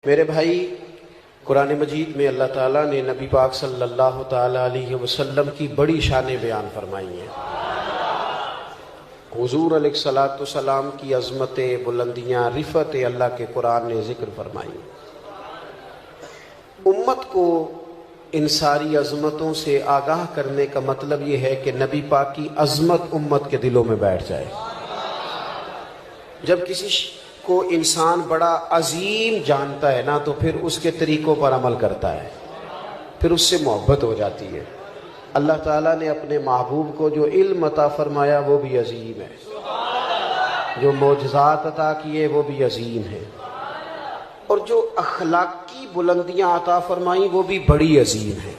میرے بھائی، قرآن مجید میں اللہ تعالیٰ نے نبی پاک صلی اللہ تعالیٰ علیہ وسلم کی بڑی شانیں بیان فرمائی ہیں۔ حضور علیہ الصلوۃ والسلام کی عظمتیں، بلندیاں، رفعتیں اللہ کے قرآن نے ذکر فرمائی۔ امت کو ان ساری عظمتوں سے آگاہ کرنے کا مطلب یہ ہے کہ نبی پاک کی عظمت امت کے دلوں میں بیٹھ جائے۔ جب کسی کو انسان بڑا عظیم جانتا ہے نا تو پھر اس کے طریقوں پر عمل کرتا ہے، پھر اس سے محبت ہو جاتی ہے۔ اللہ تعالیٰ نے اپنے محبوب کو جو علم عطا فرمایا وہ بھی عظیم ہے، جو معجزات عطا کیے وہ بھی عظیم ہے، اور جو اخلاقی بلندیاں عطا فرمائیں وہ بھی بڑی عظیم ہیں۔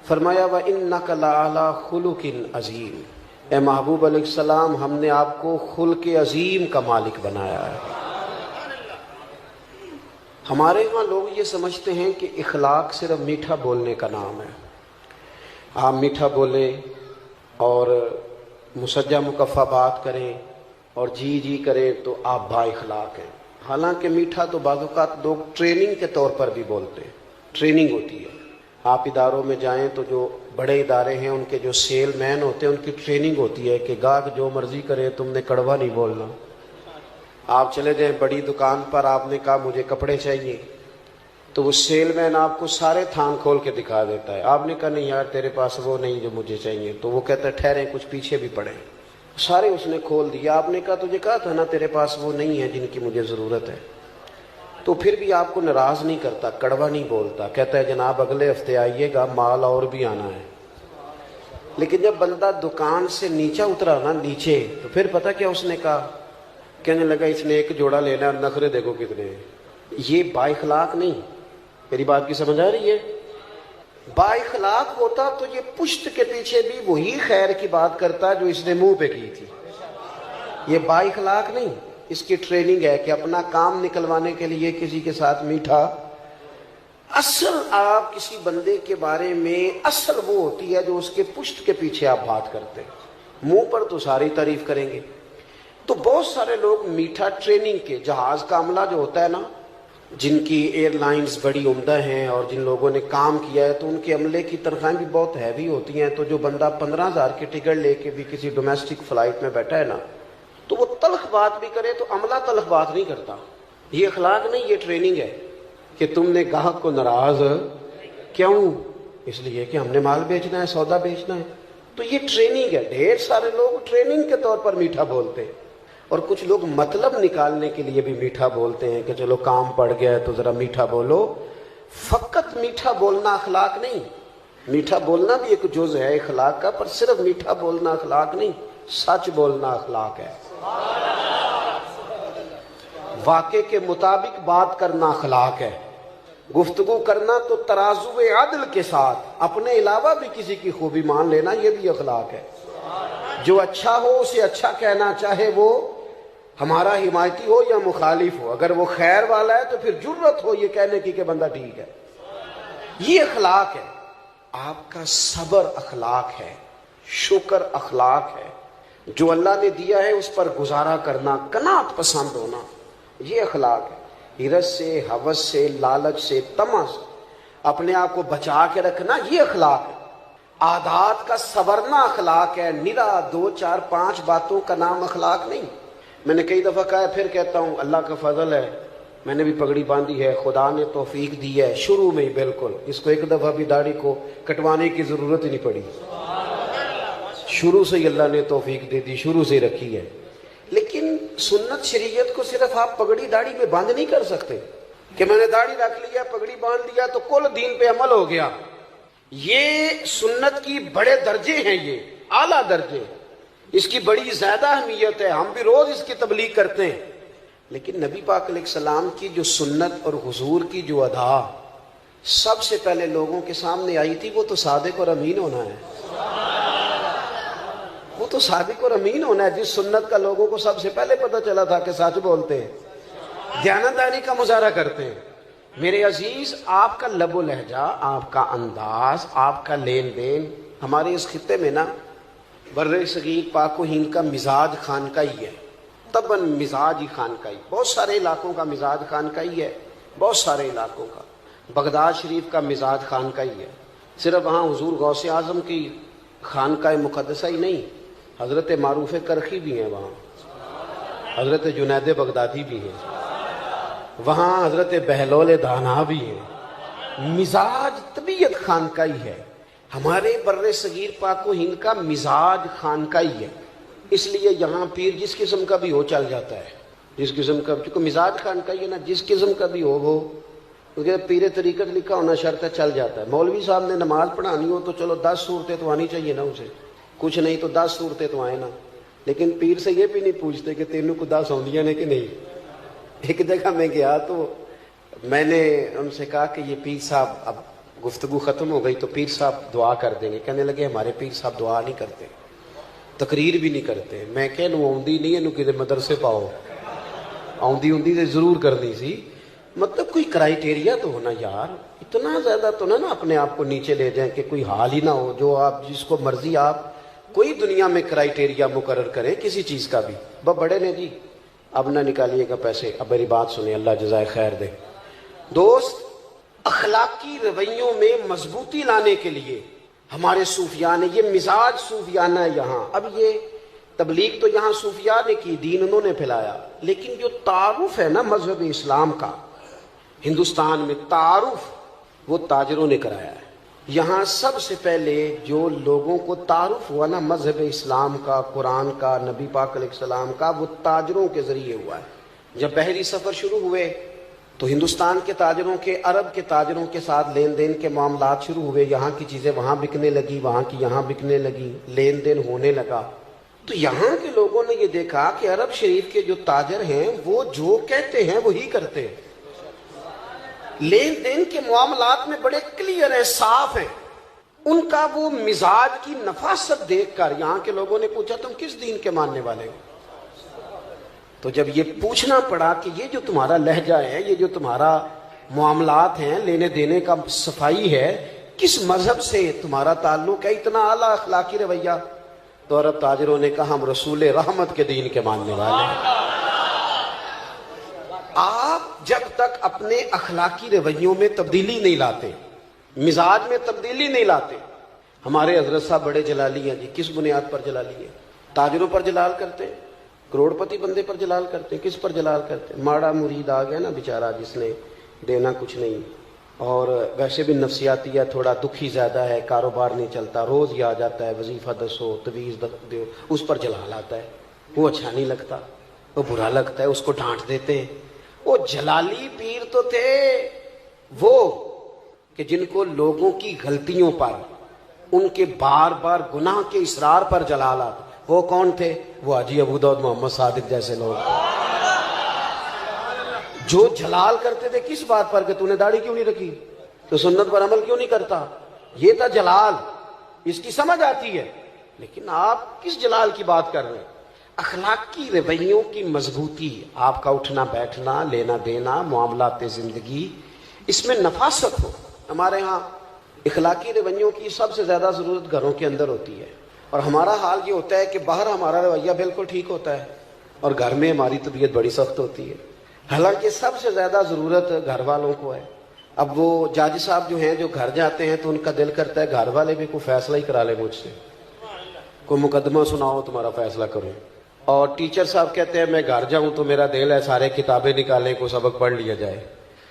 فرمایا وَإِنَّكَ لَعَلَىٰ خُلُقٍ عَظِيمٍ، اے محبوب علیہ السلام، ہم نے آپ کو خلق عظیم کا مالک بنایا ہے۔ ہمارے ہاں لوگ یہ سمجھتے ہیں کہ اخلاق صرف میٹھا بولنے کا نام ہے۔ آپ میٹھا بولیں اور مسجع مکفہ بات کریں اور جی جی کریں تو آپ با اخلاق ہیں۔ حالانکہ میٹھا تو بعض اوقات لوگ ٹریننگ کے طور پر بھی بولتے ہیں، ٹریننگ ہوتی ہے۔ آپ اداروں میں جائیں تو جو بڑے ادارے ہیں ان کے جو سیل مین ہوتے ہیں ان کی ٹریننگ ہوتی ہے کہ گاہک جو مرضی کرے تم نے کڑوا نہیں بولنا۔ آپ چلے جائیں بڑی دکان پر، آپ نے کہا مجھے کپڑے چاہیے، تو وہ سیل مین آپ کو سارے تھان کھول کے دکھا دیتا ہے۔ آپ نے کہا نہیں یار تیرے پاس وہ نہیں جو مجھے چاہیے، تو وہ کہتا ہے ٹھہریں کچھ پیچھے بھی پڑے، سارے اس نے کھول دیا۔ آپ نے کہا تجھے کہا تھا نا تیرے پاس وہ نہیں ہے جن کی مجھے ضرورت ہے، تو پھر بھی آپ کو ناراض نہیں کرتا، کڑوا نہیں بولتا، کہتا ہے جناب اگلے ہفتے آئیے گا، مال اور بھی آنا ہے۔ لیکن جب بندہ دکان سے نیچے اترا نا، نیچے، تو پھر پتہ کیا اس نے کہا؟ کہنے لگا اس نے ایک جوڑا لینا ہے، نخرے دیکھو کتنے ہیں۔ یہ با اخلاق نہیں۔ میری بات کی سمجھ آ رہی ہے؟ با اخلاق ہوتا تو یہ پشت کے پیچھے بھی وہی خیر کی بات کرتا جو اس نے منہ پہ کی تھی۔ یہ با اخلاق نہیں، اس کی ٹریننگ ہے کہ اپنا کام نکلوانے کے لیے کسی کے ساتھ میٹھا۔ اصل آپ کسی بندے کے بارے میں اصل وہ ہوتی ہے جو اس کے پشت کے پیچھے آپ بات کرتے ہیں، منہ پر تو ساری تعریف کریں گے۔ تو بہت سارے لوگ میٹھا ٹریننگ کے، جہاز کا عملہ جو ہوتا ہے نا، جن کی ایئر لائنز بڑی عمدہ ہیں اور جن لوگوں نے کام کیا ہے تو ان کے عملے کی تنخواہیں بھی بہت ہیوی ہوتی ہیں، تو جو بندہ 15,000 کی ٹکٹ لے کے بھی کسی ڈومیسٹک فلائٹ میں بیٹھا ہے نا، تو وہ تلخ بات بھی کرے تو عملہ تلخ بات نہیں کرتا۔ یہ اخلاق نہیں، یہ ٹریننگ ہے کہ تم نے گاہک کو ناراض کیوں؟ اس لیے کہ ہم نے مال بیچنا ہے، سودا بیچنا ہے۔ تو یہ ٹریننگ ہے۔ ڈھیر سارے لوگ ٹریننگ کے طور پر میٹھا بولتے ہیں، اور کچھ لوگ مطلب نکالنے کے لیے بھی میٹھا بولتے ہیں کہ چلو کام پڑ گیا ہے تو ذرا میٹھا بولو۔ فقط میٹھا بولنا اخلاق نہیں، میٹھا بولنا بھی ایک جز ہے اخلاق کا، پر صرف میٹھا بولنا اخلاق نہیں، سچ بولنا اخلاق ہے۔ واقعے کے مطابق بات کرنا اخلاق ہے۔ گفتگو کرنا تو ترازو عدل کے ساتھ اپنے علاوہ بھی کسی کی خوبی مان لینا، یہ بھی اخلاق ہے۔ جو اچھا ہو اسے اچھا کہنا، چاہے وہ ہمارا حمایتی ہو یا مخالف ہو۔ اگر وہ خیر والا ہے تو پھر جرت ہو یہ کہنے کی کہ بندہ ٹھیک ہے۔ یہ اخلاق ہے۔ آپ کا صبر اخلاق ہے، شکر اخلاق ہے، جو اللہ نے دیا ہے اس پر گزارا کرنا، قناعت پسند ہونا، یہ اخلاق ہے۔ حرص سے، ہوس سے، لالچ سے، طمع سے اپنے آپ کو بچا کے رکھنا، یہ اخلاق ہے۔ عادات کا سورنا اخلاق ہے، نرا 2 4 5 باتوں کا نام اخلاق نہیں۔ میں نے کئی دفعہ کہا ہے، پھر کہتا ہوں، اللہ کا فضل ہے، میں نے بھی پگڑی باندھی ہے، خدا نے توفیق دی ہے شروع میں ہی، بالکل اس کو ایک دفعہ بھی داڑھی کو کٹوانے کی ضرورت ہی نہیں پڑی، شروع سے ہی اللہ نے توفیق دے دی، شروع سے ہی رکھی ہے۔ لیکن سنت شریعت کو صرف آپ پگڑی داڑھی میں باندھ نہیں کر سکتے کہ میں نے داڑھی رکھ لیا، پگڑی باندھ لیا تو کل دین پہ عمل ہو گیا۔ یہ سنت کی بڑے درجے ہیں، یہ اعلیٰ درجے، اس کی بڑی زیادہ اہمیت ہے، ہم بھی روز اس کی تبلیغ کرتے ہیں۔ لیکن نبی پاک علیہ السلام کی جو سنت اور حضور کی جو ادا سب سے پہلے لوگوں کے سامنے آئی تھی، وہ تو صادق اور امین ہونا ہے۔ وہ تو صادق اور امین ہونا ہے، جس سنت کا لوگوں کو سب سے پہلے پتہ چلا تھا کہ سچ بولتے ہیں، دیانتداری کا مظاہرہ کرتے ہیں۔ میرے عزیز، آپ کا لب و لہجہ، آپ کا انداز، آپ کا لین دین، ہمارے اس خطے میں نا بر صغیر پاک و ہند کا مزاج خانقاہی ہے، طبعاً مزاج ہی خانقاہی، بہت سارے علاقوں کا مزاج خانقاہی ہے، بہت سارے علاقوں کا. بغداد شریف کا مزاج خانقاہ ہی ہے. صرف وہاں حضور غوث اعظم کی خانقاہ مقدسہ ہی نہیں، حضرت معروف کرخی بھی ہیں وہاں، حضرت جنید بغدادی بھی ہیں وہاں، حضرت بہلول دانا بھی ہیں. مزاج طبیعت خانقاہی ہے. ہمارے بر صغیر پاک و ہند کا مزاج خانقاہی ہے. اس لیے یہاں پیر جس قسم کا بھی ہو چل جاتا ہے، جس قسم کا، چونکہ مزاج خانقاہی ہے نا، جس قسم کا بھی ہو وہ، کیونکہ پیر طریقت لکھا ہونا شرط ہے، چل جاتا ہے. مولوی صاحب نے نماز پڑھانی ہو تو چلو 10 صورتیں تو آنی چاہیے نا اسے، کچھ نہیں تو 10 صورتیں تو آئے نا. لیکن پیر سے یہ بھی نہیں پوچھتے کہ تینوں کو 10 آندیاں نے کہ نہیں. ایک جگہ میں گیا تو میں نے ان سے کہا کہ یہ پیر صاحب، اب گفتگو ختم ہو گئی تو پیر صاحب دعا کر دیں گے. کہنے لگے ہمارے پیر صاحب دعا نہیں کرتے، تقریر بھی نہیں کرتے. میں کہ آندی نہیں ہے کسی مدرسے پاؤ، آندی سے ضرور کرنی سی. مطلب کوئی کرائیٹیریا تو ہونا یار. اتنا زیادہ تو نہ اپنے آپ کو نیچے لے جائیں کہ کوئی حال ہی نہ ہو جو آپ جس کو مرضی آپ کوئی دنیا میں کرائیٹیریا مقرر کریں کسی چیز کا بھی. بڑے نے جی اب نہ نکالیے گا پیسے. اب میری بات سنیں، اللہ جزائے خیر دے. دوست، اخلاقی رویوں میں مضبوطی لانے کے لیے ہمارے صوفیاء نے، یہ مزاج صوفیانہ ہے یہاں. اب یہ تبلیغ تو یہاں صوفیاء نے کی، دین انہوں نے پھیلایا، لیکن جو تعارف ہے نا مذہب اسلام کا ہندوستان میں، تعارف وہ تاجروں نے کرایا ہے. یہاں سب سے پہلے جو لوگوں کو تعارف ہوا نا مذہب اسلام کا، قرآن کا، نبی پاک علیہ السلام کا، وہ تاجروں کے ذریعے ہوا ہے. جب بحری سفر شروع ہوئے تو ہندوستان کے تاجروں کے، عرب کے تاجروں کے ساتھ لین دین کے معاملات شروع ہوئے. یہاں کی چیزیں وہاں بکنے لگی، وہاں کی یہاں بکنے لگی، لین دین ہونے لگا. تو یہاں کے لوگوں نے یہ دیکھا کہ عرب شریف کے جو تاجر ہیں وہ جو کہتے ہیں وہی کرتے ہیں. لین دین کے معاملات میں بڑے کلیئر ہیں، صاف ہیں. ان کا وہ مزاج کی نفاست دیکھ کر یہاں کے لوگوں نے پوچھا تم کس دین کے ماننے والے ہو؟ تو جب یہ پوچھنا پڑا کہ یہ جو تمہارا لہجہ ہے، یہ جو تمہارا معاملات ہیں، لینے دینے کا صفائی ہے، کس مذہب سے تمہارا تعلق ہے، اتنا اعلیٰ اخلاقی رویہ، تو عرب تاجروں نے کہا ہم رسول رحمت کے دین کے ماننے والے ہیں. آپ جب تک اپنے اخلاقی رویوں میں تبدیلی نہیں لاتے، مزاج میں تبدیلی نہیں لاتے. ہمارے حضرت صاحب بڑے جلالی ہیں جی. کس بنیاد پر جلالی ہے؟ تاجروں پر جلال کرتے ہیں، کروڑ پتی بندے پر جلال کرتے ہیں. کس پر جلال کرتے ہیں؟ ماڑا مرید آ گیا نا بیچارہ، جس نے دینا کچھ نہیں، اور ویسے بھی نفسیاتی ہے، تھوڑا دکھی زیادہ ہے، کاروبار نہیں چلتا، روز یہ آ جاتا ہے وظیفہ دسو، تویز دو، اس پر جلال آتا ہے. وہ اچھا نہیں لگتا، وہ برا لگتا ہے، اس کو ڈانٹ دیتے ہیں. وہ جلالی پیر تو تھے وہ کہ جن کو لوگوں کی غلطیوں پر، ان کے بار بار گناہ کے اصرار پر جلال آتا. وہ کون تھے؟ وہ حاجی ابو داؤد محمد صادق جیسے لوگ جو جلال کرتے تھے. کس بات پر کہ تو نے داڑھی کیوں نہیں رکھی، تو سنت پر عمل کیوں نہیں کرتا. یہ تھا جلال، اس کی سمجھ آتی ہے. لیکن آپ کس جلال کی بات کر رہے ہیں؟ اخلاقی رویوں کی مضبوطی، آپ کا اٹھنا بیٹھنا، لینا دینا، معاملات زندگی، اس میں نفاست ہو. ہمارے ہاں اخلاقی رویوں کی سب سے زیادہ ضرورت گھروں کے اندر ہوتی ہے. اور ہمارا حال یہ ہوتا ہے کہ باہر ہمارا رویہ بالکل ٹھیک ہوتا ہے اور گھر میں ہماری طبیعت بڑی سخت ہوتی ہے. حالانکہ سب سے زیادہ ضرورت گھر والوں کو ہے. اب وہ جاجی صاحب جو ہیں، جو گھر جاتے ہیں تو ان کا دل کرتا ہے گھر والے بھی کوئی فیصلہ ہی کرا لے مجھ سے، کوئی مقدمہ سناؤ تمہارا فیصلہ کروں. اور ٹیچر صاحب کہتے ہیں میں گھر جاؤں تو میرا دل ہے سارے کتابیں نکالیں، کو سبق پڑھ لیا جائے.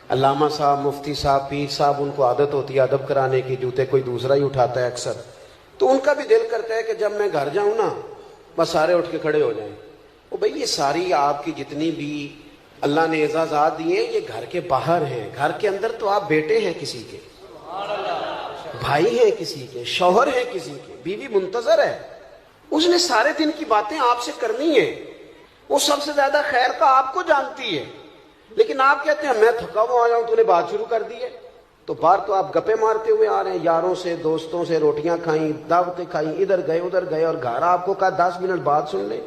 علامہ صاحب، مفتی صاحب، پیر صاحب، ان کو عادت ہوتی ہے ادب کرانے کی، جوتے کوئی دوسرا ہی اٹھاتا ہے اکثر. تو ان کا بھی دل کرتا ہے کہ جب میں گھر جاؤں نا بس سارے اٹھ کے کھڑے ہو جائیں. وہ بھئی یہ ساری آپ کی جتنی بھی اللہ نے اعزازات دیے یہ گھر کے باہر ہیں. گھر کے اندر تو آپ بیٹے ہیں کسی کے، بھائی ہیں کسی کے، شوہر ہیں کسی کے، بیوی منتظر ہے. اس نے سارے دن کی باتیں آپ سے کرنی ہیں. وہ سب سے زیادہ خیر کا آپ کو جانتی ہے. لیکن آپ کہتے ہیں میں تھکا ہوا آیا ہوں، تو نے بات شروع کر دی ہے. تو باہر تو آپ گپے مارتے ہوئے آ رہے ہیں، یاروں سے دوستوں سے روٹیاں کھائیں، دعوتیں کھائیں، ادھر گئے، اور گھر آپ کو کہا 10 منٹ بعد سن لیں.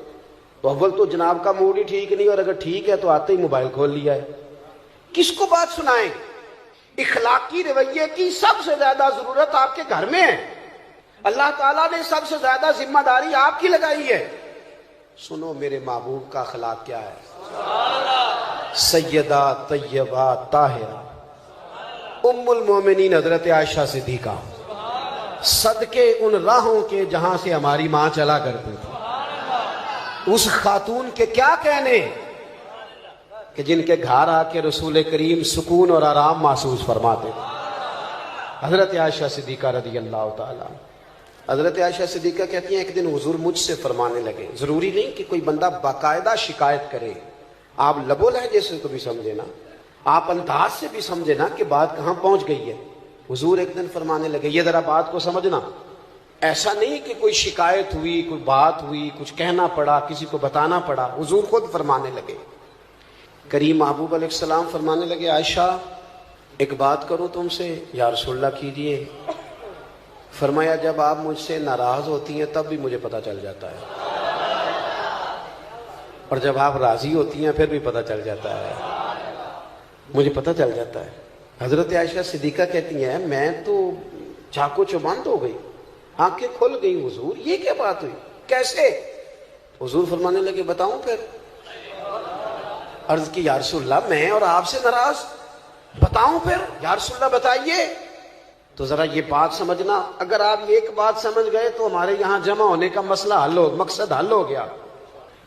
تو اول تو جناب کا موڈ ہی ٹھیک نہیں، اور اگر ٹھیک ہے تو آتے ہی موبائل کھول لیا ہے. کس کو بات سنائیں؟ اخلاقی رویے کی سب سے زیادہ ضرورت آپ کے گھر میں ہے. اللہ تعالیٰ نے سب سے زیادہ ذمہ داری آپ کی لگائی ہے. سنو میرے محبوب کا اخلاق کیا ہے. سیدہ طیبہ طاہرہ ام المومنین حضرت عائشہ صدیقہ، صدقے ان راہوں کے جہاں سے ہماری ماں چلا کرتی تھی، اس خاتون کے کیا کہنے کہ جن کے گھر آ کے رسول کریم سکون اور آرام محسوس فرماتے تھے۔ حضرت عائشہ صدیقہ رضی اللہ تعالیٰ، حضرت عائشہ صدیقہ کہتی ہیں ایک دن حضور مجھ سے فرمانے لگے، ضروری نہیں کہ کوئی بندہ باقاعدہ شکایت کرے، آپ لب و لہجے سے تو بھی سمجھے نا، آپ انداز سے بھی سمجھے نا کہ بات کہاں پہنچ گئی ہے۔ حضور ایک دن فرمانے لگے، یہ ذرا بات کو سمجھنا، ایسا نہیں کہ کوئی شکایت ہوئی، کوئی بات ہوئی، کچھ کہنا پڑا، کسی کو بتانا پڑا، حضور خود فرمانے لگے۔ کریم محبوب علیہ السلام فرمانے لگے، عائشہ ایک بات کروں تم سے؟ یا رسول اللہ کیجئے۔ فرمایا جب آپ مجھ سے ناراض ہوتی ہیں تب بھی مجھے پتہ چل جاتا ہے، اور جب آپ راضی ہوتی ہیں پھر بھی پتہ چل جاتا ہے، مجھے پتہ چل جاتا ہے۔ حضرت عائشہ صدیقہ کہتی ہیں میں تو چاقو چبند ہو گئی، آنکھیں کھل گئی، حضور یہ کیا بات ہوئی، کیسے؟ حضور فرمانے لگے بتاؤں پھر؟ عرض کی یا رسول اللہ میں اور آپ سے ناراض، بتاؤں پھر؟ یا رسول اللہ بتائیے۔ تو ذرا یہ بات سمجھنا، اگر آپ یہ ایک بات سمجھ گئے تو ہمارے یہاں جمع ہونے کا مسئلہ حل ہو، مقصد حل ہو گیا۔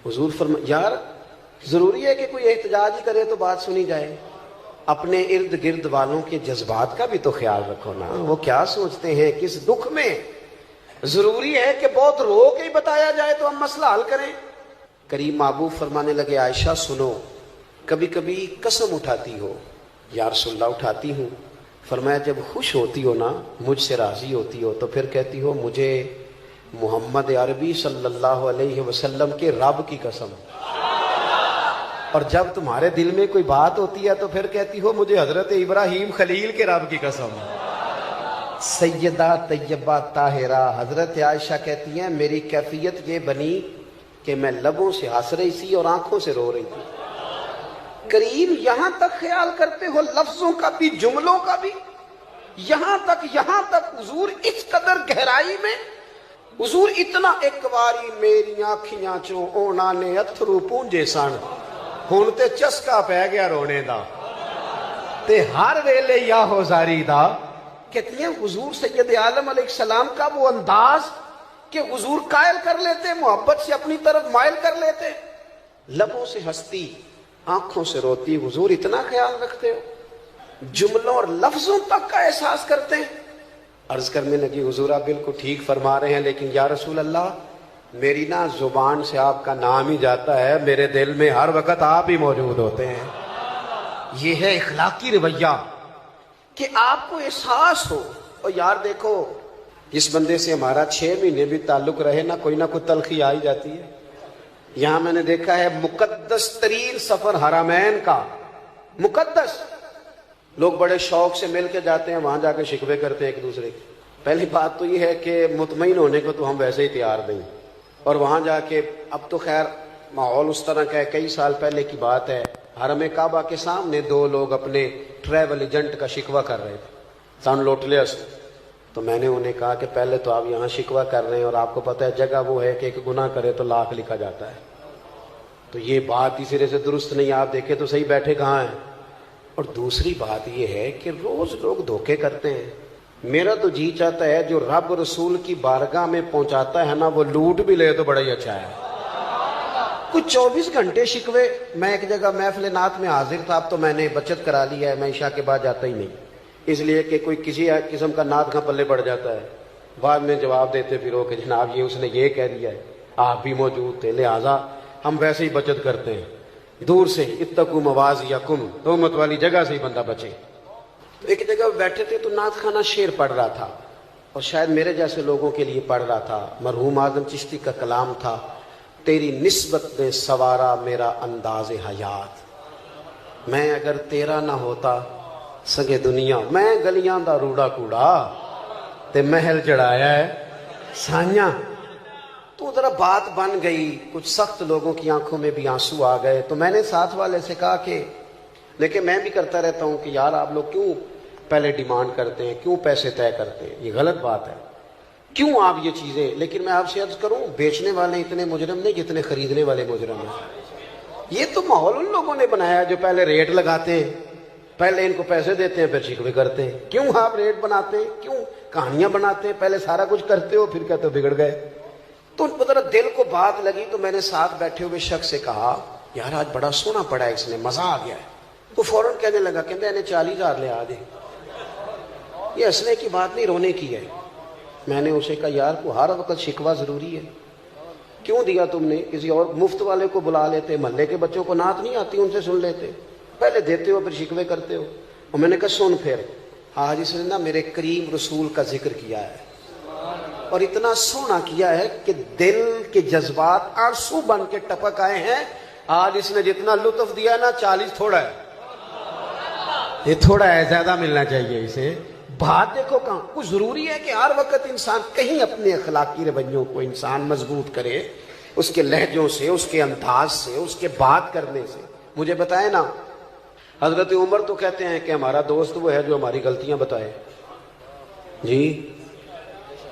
حضور یار ضروری ہے کہ کوئی احتجاج ہی کرے تو بات سنی جائے، اپنے ارد گرد والوں کے جذبات کا بھی تو خیال رکھو نا، وہ کیا سوچتے ہیں کس دکھ میں، ضروری ہے کہ بہت رو کے ہی بتایا جائے تو ہم مسئلہ حل کریں۔ کریم محبوب فرمانے لگے عائشہ سنو، کبھی کبھی قسم اٹھاتی ہو؟ یا رسول اللہ اٹھاتی ہوں۔ فرمایا جب خوش ہوتی ہو نا، مجھ سے راضی ہوتی ہو تو پھر کہتی ہو مجھے محمد عربی صلی اللہ علیہ وسلم کے رب کی قسم، اور جب تمہارے دل میں کوئی بات ہوتی ہے تو پھر کہتی ہو مجھے حضرت ابراہیم خلیل کے رب کی قسم۔ سیدہ طیبہ طاہرہ حضرت عائشہ کہتی ہیں میری کیفیت یہ بنی کہ میں لبوں سے ہنس رہی تھی اور آنکھوں سے رو رہی تھی۔ کریم یہاں تک خیال کرتے ہو لفظوں کا بھی جملوں کا بھی، یہاں تک حضور اس قدر گہرائی میں، حضور اتنا ایک باری میری آنکھیاں چوں اونا نے اتھرو پونجے سن، ہن تے چسکا پہ گیا رونے دا، تے ہر ویلے یا ہو زاری دا۔ کہتی ہیں حضور سید عالم علیہ السلام کا وہ انداز کہ حضور قائل کر لیتے، محبت سے اپنی طرف مائل کر لیتے، لبوں سے ہنستی آنکھوں سے روتی، حضور اتنا خیال رکھتے ہو، جملوں اور لفظوں تک کا احساس کرتے ہیں۔ عرض کرنے لگی حضور آپ بالکل ٹھیک فرما رہے ہیں، لیکن یا رسول اللہ میری نا زبان سے آپ کا نام ہی جاتا ہے، میرے دل میں ہر وقت آپ ہی موجود ہوتے ہیں۔ یہ ہے اخلاقی رویہ کہ آپ کو احساس ہو، اور یار دیکھو جس بندے سے ہمارا 6 مہینے بھی تعلق رہے نا، کوئی نہ کوئی تلخی آ ہی جاتی ہے۔ یہاں میں نے دیکھا ہے مقدس ترین سفر حرمین کا، مقدس، لوگ بڑے شوق سے مل کے جاتے ہیں، وہاں جا کے شکوے کرتے ہیں ایک دوسرے کی۔ پہلی بات تو یہ ہے کہ مطمئن ہونے کو تو ہم ویسے ہی تیار نہیں، اور وہاں جا کے اب تو خیر ماحول اس طرح کا ہے، کئی سال پہلے کی بات ہے، حرم کعبہ کے سامنے 2 لوگ اپنے ٹریول ایجنٹ کا شکوہ کر رہے تھے، سان لوٹ لیا سے۔ تو میں نے انہیں کہا کہ پہلے تو آپ یہاں شکوہ کر رہے ہیں اور آپ کو پتہ ہے جگہ وہ ہے کہ ایک گناہ کرے تو لاکھ لکھا جاتا ہے، تو یہ بات اس سرے سے درست نہیں، آپ دیکھیں تو صحیح بیٹھے کہاں ہیں۔ اور دوسری بات یہ ہے کہ روز لوگ دھوکے کرتے ہیں، میرا تو جی چاہتا ہے جو رب رسول کی بارگاہ میں پہنچاتا ہے نا وہ لوٹ بھی لے تو بڑا ہی اچھا ہے۔ کچھ 24 گھنٹے شکوے، میں ایک جگہ محفل نعت میں حاضر تھا، اب تو میں نے بچت کرا لی ہے، میں عشاء کے بعد جاتا ہی نہیں، اس لیے کہ کوئی کسی قسم کا نعت کا پلے پڑ جاتا ہے، بعد میں جواب دیتے پھر ہو کہ جناب یہ اس نے یہ کہہ دیا ہے، آپ بھی موجود تھے، لہٰذا ہم ویسے ہی بچت کرتے ہیں، دور سے اتقوا مواضعکم، تہمت والی جگہ سے ہی بندہ بچے۔ تو ایک جگہ بیٹھے تھے تو نعت خانہ شعر پڑھ رہا تھا، اور شاید میرے جیسے لوگوں کے لیے پڑھ رہا تھا، مرحوم اعظم چشتی کا کلام تھا، تیری نسبت نے سوارا میرا انداز حیات، میں اگر تیرا نہ ہوتا سگے دنیا، میں گلیاں دا روڑا کوڑا تے محل چڑھایا ہے سانیاں۔ تو ذرا بات بن گئی، کچھ سخت لوگوں کی آنکھوں میں بھی آنسو آ گئے، تو میں نے ساتھ والے سے کہا کہ لیکن میں بھی کرتا رہتا ہوں کہ یار آپ لوگ کیوں پہلے ڈیمانڈ کرتے ہیں، کیوں پیسے طے کرتے ہیں، یہ غلط بات ہے، کیوں آپ یہ چیزیں، لیکن میں آپ سے عرض کروں بیچنے والے اتنے مجرم نہیں جتنے خریدنے والے مجرم ہیں۔ یہ تو ماحول ان لوگوں نے بنایا جو پہلے ریٹ لگاتے ہیں، پہلے ان کو پیسے دیتے ہیں، پھر شکوے کرتے ہیں۔ کیوں آپ ریٹ بناتے ہیں؟ کیوں کہانیاں بناتے ہیں؟ پہلے سارا کچھ کرتے ہو، پھر کہتے ہو بگڑ گئے۔ تو ان کو ذرا دل کو بات لگی، تو میں نے ساتھ بیٹھے ہوئے شخص سے کہا یار آج بڑا سونا پڑا ہے، اس نے مزہ آ گیا ہے۔ وہ فوراً کہنے لگا کہ انہیں 40,000 لے آ دے۔ یہ ہنسنے کی بات نہیں، رونے کی ہے۔ میں نے اسے کہا یار کو ہر وقت شکوہ ضروری ہے؟ کیوں دیا تم نے؟ کسی اور مفت والے کو بلا لیتے، محلے کے بچوں کو نعت نہیں آتی ان سے سن لیتے، پہلے دیتے ہو پھر شکوے کرتے ہو۔ اور میں نے کہا سن پھر، آج اس نے نا میرے کریم رسول کا ذکر کیا ہے، اور اتنا سونا کیا ہے کہ دل کے جذبات آنسو بن کے ٹپک آئے ہیں۔ آج اس نے جتنا لطف دیا نا 40 تھوڑا ہے، یہ تھوڑا ہے، زیادہ ملنا چاہیے اسے۔ بات دیکھو کہاں کچھ ضروری ہے کہ ہر وقت انسان کہیں اپنے اخلاقی رویوں کو انسان مضبوط کرے، اس کے لہجوں سے، اس کے انداز سے، اس کے بات کرنے سے۔ مجھے بتائیں نا، حضرت عمر تو کہتے ہیں کہ ہمارا دوست وہ ہے جو ہماری غلطیاں بتائے، جی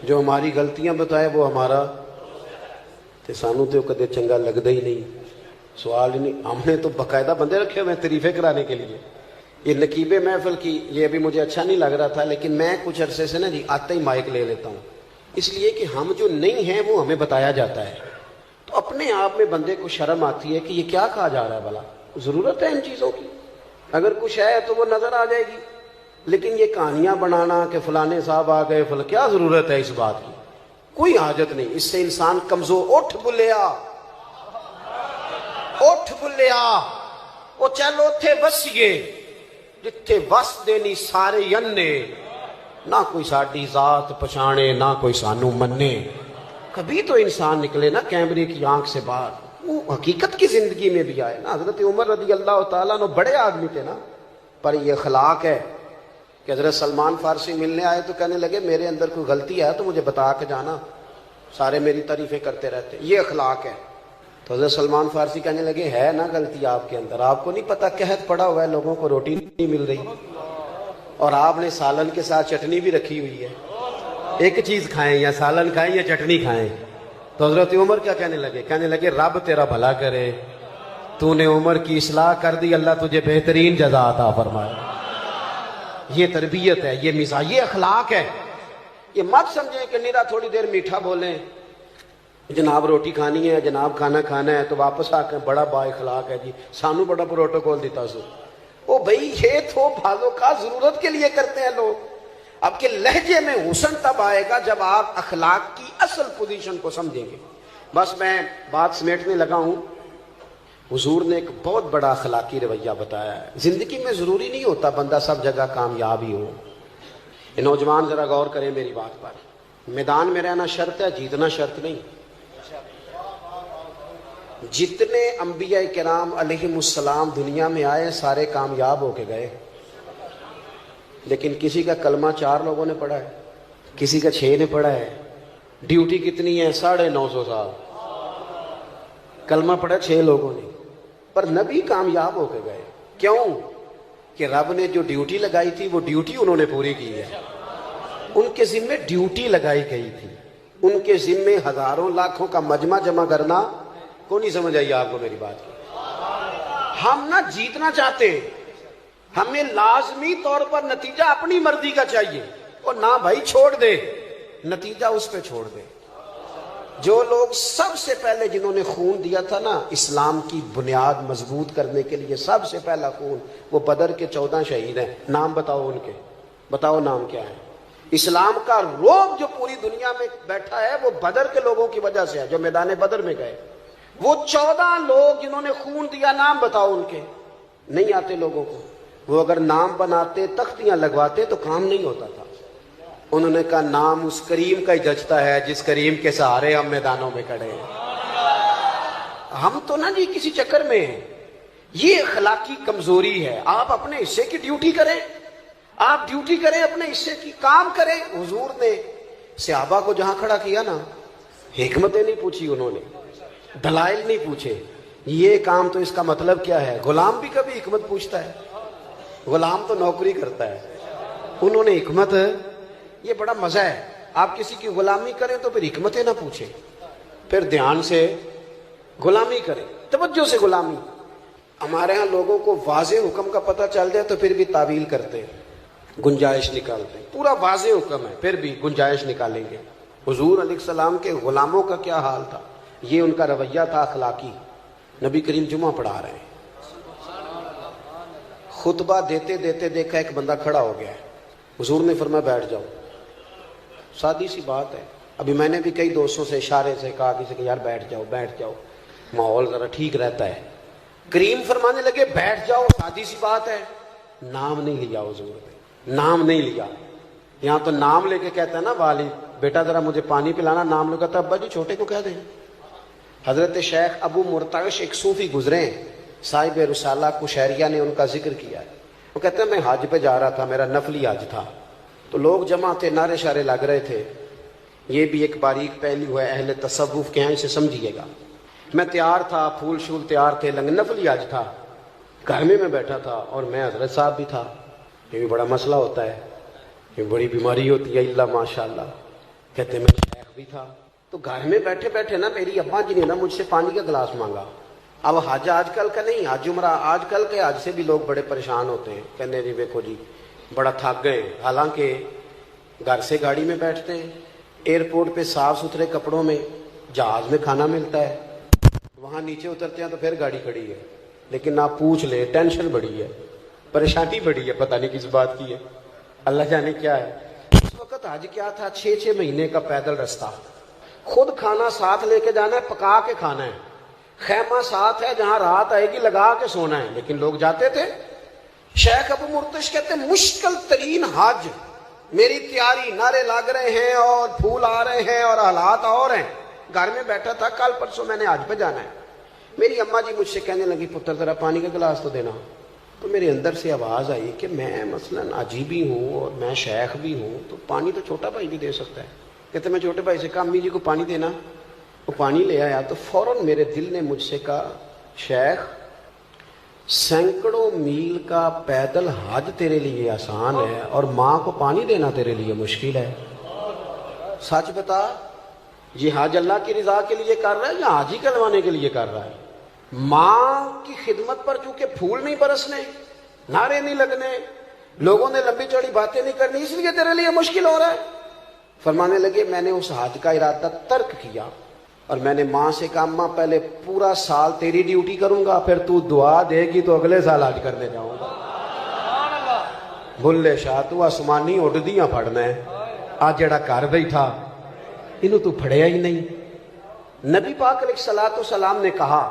جو ہماری غلطیاں بتائے وہ ہمارا، تے سانو تو کدے چنگا لگتا ہی نہیں، سوال ہی نہیں۔ ہم نے تو باقاعدہ بندے رکھے ہوئے ہیں تعریفیں کرانے کے لیے۔ یہ نقیب محفل کی یہ ابھی مجھے اچھا نہیں لگ رہا تھا، لیکن میں کچھ عرصے سے نا جی آتے ہی مائک لے لیتا ہوں، اس لیے کہ ہم جو نہیں ہیں وہ ہمیں بتایا جاتا ہے، تو اپنے آپ میں بندے کو شرم آتی ہے کہ یہ کیا کہا جا رہا ہے، بھلا ضرورت ہے ان چیزوں کی؟ اگر کچھ ہے تو وہ نظر آ جائے گی، لیکن یہ کہانیاں بنانا کہ فلانے صاحب آ گئے، کیا ضرورت ہے اس بات کی؟ کوئی حاجت نہیں، اس سے انسان کمزور۔ اٹھ بلیا، اٹھ بلیا، وہ چلو تھے وسیے جتھے وس دینی سارے ینے، نہ کوئی ساڈی ذات پچھانے نہ کوئی سانو منے۔ کبھی تو انسان نکلے نا کیمرے کی آنکھ سے باہر، وہ حقیقت کی زندگی میں بھی آئے نا۔ حضرت عمر رضی اللہ تعالیٰ عنہ بڑے آدمی تھے نا، پر یہ اخلاق ہے کہ حضرت سلمان فارسی ملنے آئے تو کہنے لگے میرے اندر کوئی غلطی ہے تو مجھے بتا کے جانا، سارے میری تعریفیں کرتے رہتے، یہ اخلاق ہے۔ تو حضرت سلمان فارسی کہنے لگے ہے نا غلطی آپ کے اندر، آپ کو نہیں پتا قحط پڑا ہوا ہے، لوگوں کو روٹی نہیں مل رہی، اور آپ نے سالن کے ساتھ چٹنی بھی رکھی ہوئی ہے، ایک چیز کھائیں یا سالن کھائیں یا چٹنی کھائیں۔ تو حضرت عمر کیا کہنے لگے؟ کہنے لگے رب تیرا بھلا کرے، تو نے عمر کی اصلاح کر دی، اللہ تجھے بہترین جزا عطا فرمائے۔ یہ تربیت ہے، یہ مزاج، یہ اخلاق ہے۔ یہ مت سمجھیں کہ نیرا تھوڑی دیر میٹھا بولیں، جناب روٹی کھانی ہے، جناب کھانا کھانا ہے، تو واپس آ کے بڑا با اخلاق ہے جی، سانو بڑا پروٹوکول دیتا سو۔ او بھائی یہ تو بھالوں کا ضرورت کے لیے کرتے ہیں لوگ۔ آپ کے لہجے میں حسن تب آئے گا جب آپ اخلاق کی اصل پوزیشن کو سمجھیں گے۔ بس میں بات سمیٹنے لگا ہوں۔ حضور نے ایک بہت بڑا اخلاقی رویہ بتایا ہے۔ زندگی میں ضروری نہیں ہوتا بندہ سب جگہ کامیاب ہی ہو۔ یہ نوجوان ذرا غور کریں میری بات پر، میدان میں رہنا شرط ہے، جیتنا شرط نہیں۔ جتنے انبیاء کرام علیہم السلام دنیا میں آئے سارے کامیاب ہو کے گئے، لیکن کسی کا کلمہ 4 لوگوں نے پڑھا ہے، کسی کا 6 نے پڑھا ہے۔ ڈیوٹی کتنی ہے؟ 950 سال، کلمہ پڑھا 6 لوگوں نے، پر نبی کامیاب ہو کے گئے۔ کیوں؟ کہ رب نے جو ڈیوٹی لگائی تھی وہ ڈیوٹی انہوں نے پوری کی ہے۔ ان کے ذمے ڈیوٹی لگائی گئی تھی، ان کے ذمے ہزاروں لاکھوں کا مجمع جمع کرنا۔ کو نہیں سمجھ آئی آپ کو میری بات کی؟ ہم نہ جیتنا چاہتے ہیں، ہمیں لازمی طور پر نتیجہ اپنی مرضی کا چاہیے، اور نہ بھائی چھوڑ دے، نتیجہ اس پہ چھوڑ دے۔ جو لوگ سب سے پہلے جنہوں نے خون دیا تھا نا اسلام کی بنیاد مضبوط کرنے کے لیے، سب سے پہلا خون، وہ بدر کے 14 شہید ہیں۔ نام بتاؤ ان کے، بتاؤ نام کیا ہے؟ اسلام کا رعب جو پوری دنیا میں بیٹھا ہے وہ بدر کے لوگوں کی وجہ سے ہے، جو میدان بدر میں گئے۔ وہ 14 لوگ جنہوں نے خون دیا، نام بتاؤ ان کے؟ نہیں آتے لوگوں کو۔ وہ اگر نام بناتے، تختیاں لگواتے تو کام نہیں ہوتا تھا۔ انہوں نے کہا نام اس کریم کا ہی جچتا ہے جس کریم کے سہارے ہم میدانوں میں کھڑے ہیں۔ ہم تو نا جی کسی چکر میں ہیں، یہ اخلاقی کمزوری ہے۔ آپ اپنے حصے کی ڈیوٹی کریں، آپ ڈیوٹی کریں، اپنے حصے کی کام کریں۔ حضور نے صحابہ کو جہاں کھڑا کیا نا، حکمتیں نہیں پوچھی انہوں نے، دلائل نہیں پوچھے، یہ کام تو اس کا مطلب کیا ہے۔ غلام بھی کبھی حکمت پوچھتا ہے، غلام تو نوکری کرتا ہے، انہوں نے حکمت، یہ بڑا مزہ ہے۔ آپ کسی کی غلامی کریں تو پھر حکمتیں نہ پوچھیں، پھر دھیان سے غلامی کریں، توجہ سے غلامی۔ ہمارے ہاں لوگوں کو واضح حکم کا پتہ چل جائے تو پھر بھی تعویل کرتے ہیں، گنجائش نکالتے ہیں۔ پورا واضح حکم ہے پھر بھی گنجائش نکالیں گے۔ حضور علیہ السلام کے غلاموں کا کیا حال تھا، یہ ان کا رویہ تھا اخلاقی۔ نبی کریم جمعہ پڑھا رہے ہیں، خطبہ دیتے دیتے دیکھا ایک بندہ کھڑا ہو گیا ہے، حضور نے فرمایا بیٹھ جاؤ۔ سادی سی بات ہے، ابھی میں نے بھی کئی دوستوں سے اشارے سے کہا کسی کہ یار بیٹھ جاؤ بیٹھ جاؤ، ماحول ذرا ٹھیک رہتا ہے۔ کریم فرمانے لگے بیٹھ جاؤ، سادی سی بات ہے، نام نہیں لیا حضور نے، نام نہیں لیا۔ یہاں تو نام لے کے کہتا ہے نا والد بیٹا ذرا مجھے پانی پلانا، نام لے کہتا ہے ابا جی چھوٹے کو کہہ دیں۔ حضرت شیخ ابو مرتعش ایک صوفی گزرے ہیں، صاحب رسالہ کشیریہ نے ان کا ذکر کیا ہے۔ وہ کہتے ہیں میں حج پہ جا رہا تھا، میرا نفلی حج تھا، تو لوگ جمع تھے، نعرے شارے لگ رہے تھے۔ یہ بھی ایک باریک پہلو ہے اہل تصوف کے ہیں، اسے سمجھیے گا۔ میں تیار تھا، پھول شول تیار تھے، نفلی حج تھا، گھر میں بیٹھا تھا اور میں حضرت صاحب بھی تھا۔ یہ بھی بڑا مسئلہ ہوتا ہے، یہ بڑی بیماری ہوتی ہے، اللہ ماشاء اللہ۔ کہتے ہیں میں شیخ بھی تھا، تو گھر میں بیٹھے بیٹھے نا میری ابا جی نے نا مجھ سے پانی کا گلاس مانگا۔ اب حج آج کل کا نہیں، حج عمرہ آج کل کے حج سے بھی لوگ بڑے پریشان ہوتے ہیں، کہنے جی دیکھو جی بڑا تھک گئے، حالانکہ گھر سے گاڑی میں بیٹھتے ہیں، ایئرپورٹ پہ صاف ستھرے کپڑوں میں، جہاز میں کھانا ملتا ہے، وہاں نیچے اترتے ہیں تو پھر گاڑی کھڑی ہے، لیکن آپ پوچھ لیں ٹینشن بڑی ہے، پریشانی بڑی ہے، پتہ نہیں کس بات کی ہے، اللہ جانے کیا ہے۔ اس وقت حج کیا تھا، 6 مہینے کا پیدل رستہ، خود کھانا ساتھ لے کے جانا ہے، پکا کے کھانا ہے، خیمہ ساتھ ہے جہاں رات آئے گی لگا کے سونا ہے، لیکن لوگ جاتے تھے۔ شیخ ابو مرتش کہتے ہیں مشکل ترین حج، میری تیاری، نعرے لگ رہے ہیں اور پھول آ رہے ہیں اور حالات اور ہیں، گھر میں بیٹھا تھا، کل پرسوں میں نے حج پہ جانا ہے۔ میری اماں جی مجھ سے کہنے لگی پتر ذرا پانی کا گلاس تو دینا، تو میرے اندر سے آواز آئی کہ میں مثلاً عجیبی ہوں اور میں شیخ بھی ہوں، تو پانی تو چھوٹا بھائی بھی دے سکتا ہے۔ کہتے میں چھوٹے بھائی سے کہا امی جی کو پانی دینا، وہ پانی لے آیا، تو فوراً میرے دل نے مجھ سے کہا شیخ سینکڑوں میل کا پیدل حج تیرے لیے آسان ہے اور ماں کو پانی دینا تیرے لیے مشکل ہے، سچ بتا یہ حج اللہ کی رضا کے لیے کر رہا ہے یا حاجی کروانے کے لیے کر رہا ہے؟ ماں کی خدمت پر چونکہ پھول نہیں برسنے، نعرے نہیں لگنے، لوگوں نے لمبی چوڑی باتیں نہیں کرنی، اس لیے تیرے لیے مشکل ہو رہا ہے۔ فرمانے لگے میں نے اس حج کا ارادہ ترک کیا اور میں نے ماں سے کہا ماں پہلے پورا سال تیری ڈیوٹی کروں گا، پھر تو دعا دے گی تو اگلے سال حج کرنے جاؤں گا۔ بھلے شاہ تو آسمانی اڈدیاں پھڑنا ہے، آج جڑا گھر بیٹھا انہوں تو پھڑیا ہی نہیں۔ نبی پاک علیہ الصلوۃ والسلام نے کہا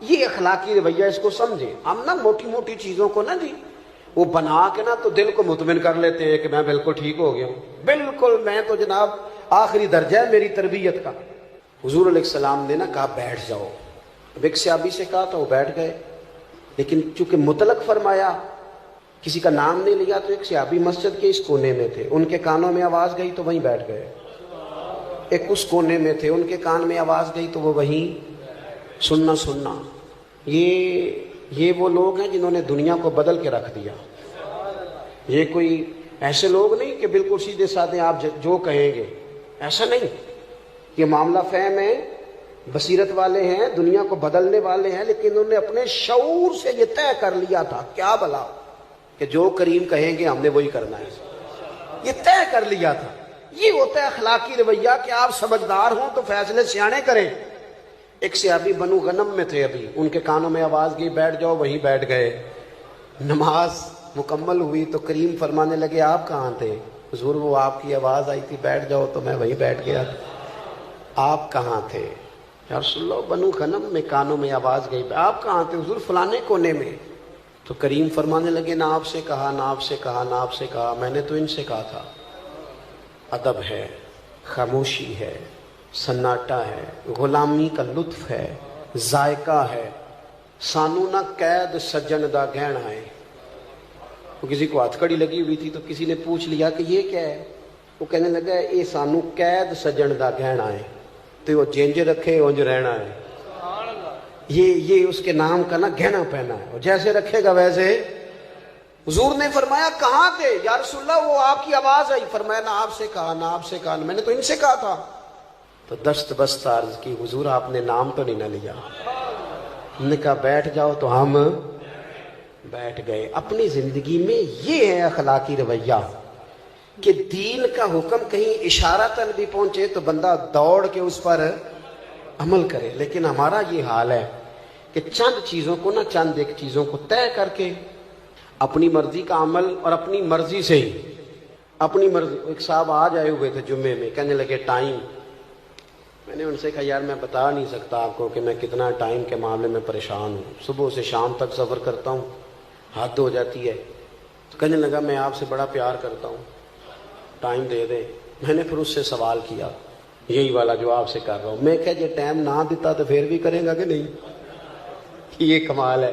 یہ اخلاقی رویہ، اس کو سمجھے۔ ہم نا موٹی موٹی چیزوں کو نا جی وہ بنا کے نا تو دل کو مطمئن کر لیتے ہیں کہ میں بالکل ٹھیک ہو گیا ہوں، بالکل میں تو جناب آخری درجہ ہے میری تربیت کا۔ حضور علیہ السلام نے نا کہا بیٹھ جاؤ، اب ایک صحابی سے کہا تو وہ بیٹھ گئے، لیکن چونکہ مطلق فرمایا کسی کا نام نہیں لیا، تو ایک صحابی مسجد کے اس کونے میں تھے، ان کے کانوں میں آواز گئی تو وہیں بیٹھ گئے۔ ایک اس کونے میں تھے، ان کے کان میں آواز گئی تو وہ وہیں سننا۔ یہ وہ لوگ ہیں جنہوں نے دنیا کو بدل کے رکھ دیا۔ یہ کوئی ایسے لوگ نہیں کہ بالکل سیدھے سادھے آپ جو کہیں گے، ایسا نہیں۔ یہ معاملہ فہم ہے، بصیرت والے ہیں، دنیا کو بدلنے والے ہیں، لیکن انہوں نے اپنے شعور سے یہ طے کر لیا تھا کیا بلا کہ جو کریم کہیں گے ہم نے وہی کرنا ہے، یہ طے کر لیا تھا۔ یہ ہوتا ہے اخلاقی رویہ کہ آپ سمجھدار ہوں تو فیصلے سیانے کریں۔ ایک صحابی بنو غنم میں تھے، ابھی ان کے کانوں میں آواز گئی بیٹھ جاؤ، وہیں بیٹھ گئے۔ نماز مکمل ہوئی تو کریم فرمانے لگے آپ کہاں تھے؟ حضور وہ آپ کی آواز آئی تھی بیٹھ جاؤ تو میں وہیں بیٹھ گیا، آپ کہاں تھے؟ یا رسول اللہ بنو غنم میں کانوں میں آواز گئی، آپ کہاں تھے؟ حضور فلانے کونے میں۔ تو کریم فرمانے لگے نہ آپ سے کہا، نہ آپ سے کہا، نہ آپ سے کہا، میں نے تو ان سے کہا تھا۔ ادب ہے، خاموشی ہے، سناٹا ہے، غلامی کا لطف ہے، ذائقہ ہے۔ سانو نہ قید سجن دا گہنا ہے۔ وہ کسی کو ہاتھ کڑی لگی ہوئی تھی تو کسی نے پوچھ لیا کہ یہ کیا ہے؟ وہ کہنے لگا یہ سانو قید سجن دا گہنا ہے، تو وہ جینج رکھے اونج رہنا ہے۔ یہ اس کے نام کا نا گہنا پہنا ہے، اور جیسے رکھے گا ویسے۔ حضور نے فرمایا کہاں تھے یا رسول اللہ؟ وہ آپ کی آواز آئی۔ فرمایا نہ آپ سے کہا، نہ آپ سے کہا، میں نے تو ان سے کہا تھا۔ تو دست بست عرض کی حضور آپ نے نام تو نہیں نہ لیا؟ ہم نے کہا بیٹھ جاؤ تو ہم بیٹھ گئے. اپنی زندگی میں یہ ہے اخلاقی رویہ کہ دین کا حکم کہیں اشارتاً بھی پہنچے تو بندہ دوڑ کے اس پر عمل کرے. لیکن ہمارا یہ حال ہے کہ چند چیزوں کو چند ایک چیزوں کو طے کر کے اپنی مرضی کا عمل اور اپنی مرضی سے ہی اپنی مرضی. ایک صاحب آج آئے ہوئے تھے جمعے میں, کہنے لگے ٹائم. میں نے ان سے کہا یار میں بتا نہیں سکتا آپ کو کہ میں کتنا ٹائم کے معاملے میں پریشان ہوں, صبح سے شام تک سفر کرتا ہوں, حد ہو جاتی ہے. تو کہنے لگا میں آپ سے بڑا پیار کرتا ہوں, ٹائم دے دیں. میں نے پھر اس سے سوال کیا, یہی والا جو آپ سے کر رہا ہوں. میں کہا یہ ٹائم نہ دیتا تو پھر بھی کرے گا کہ نہیں؟ یہ کمال ہے.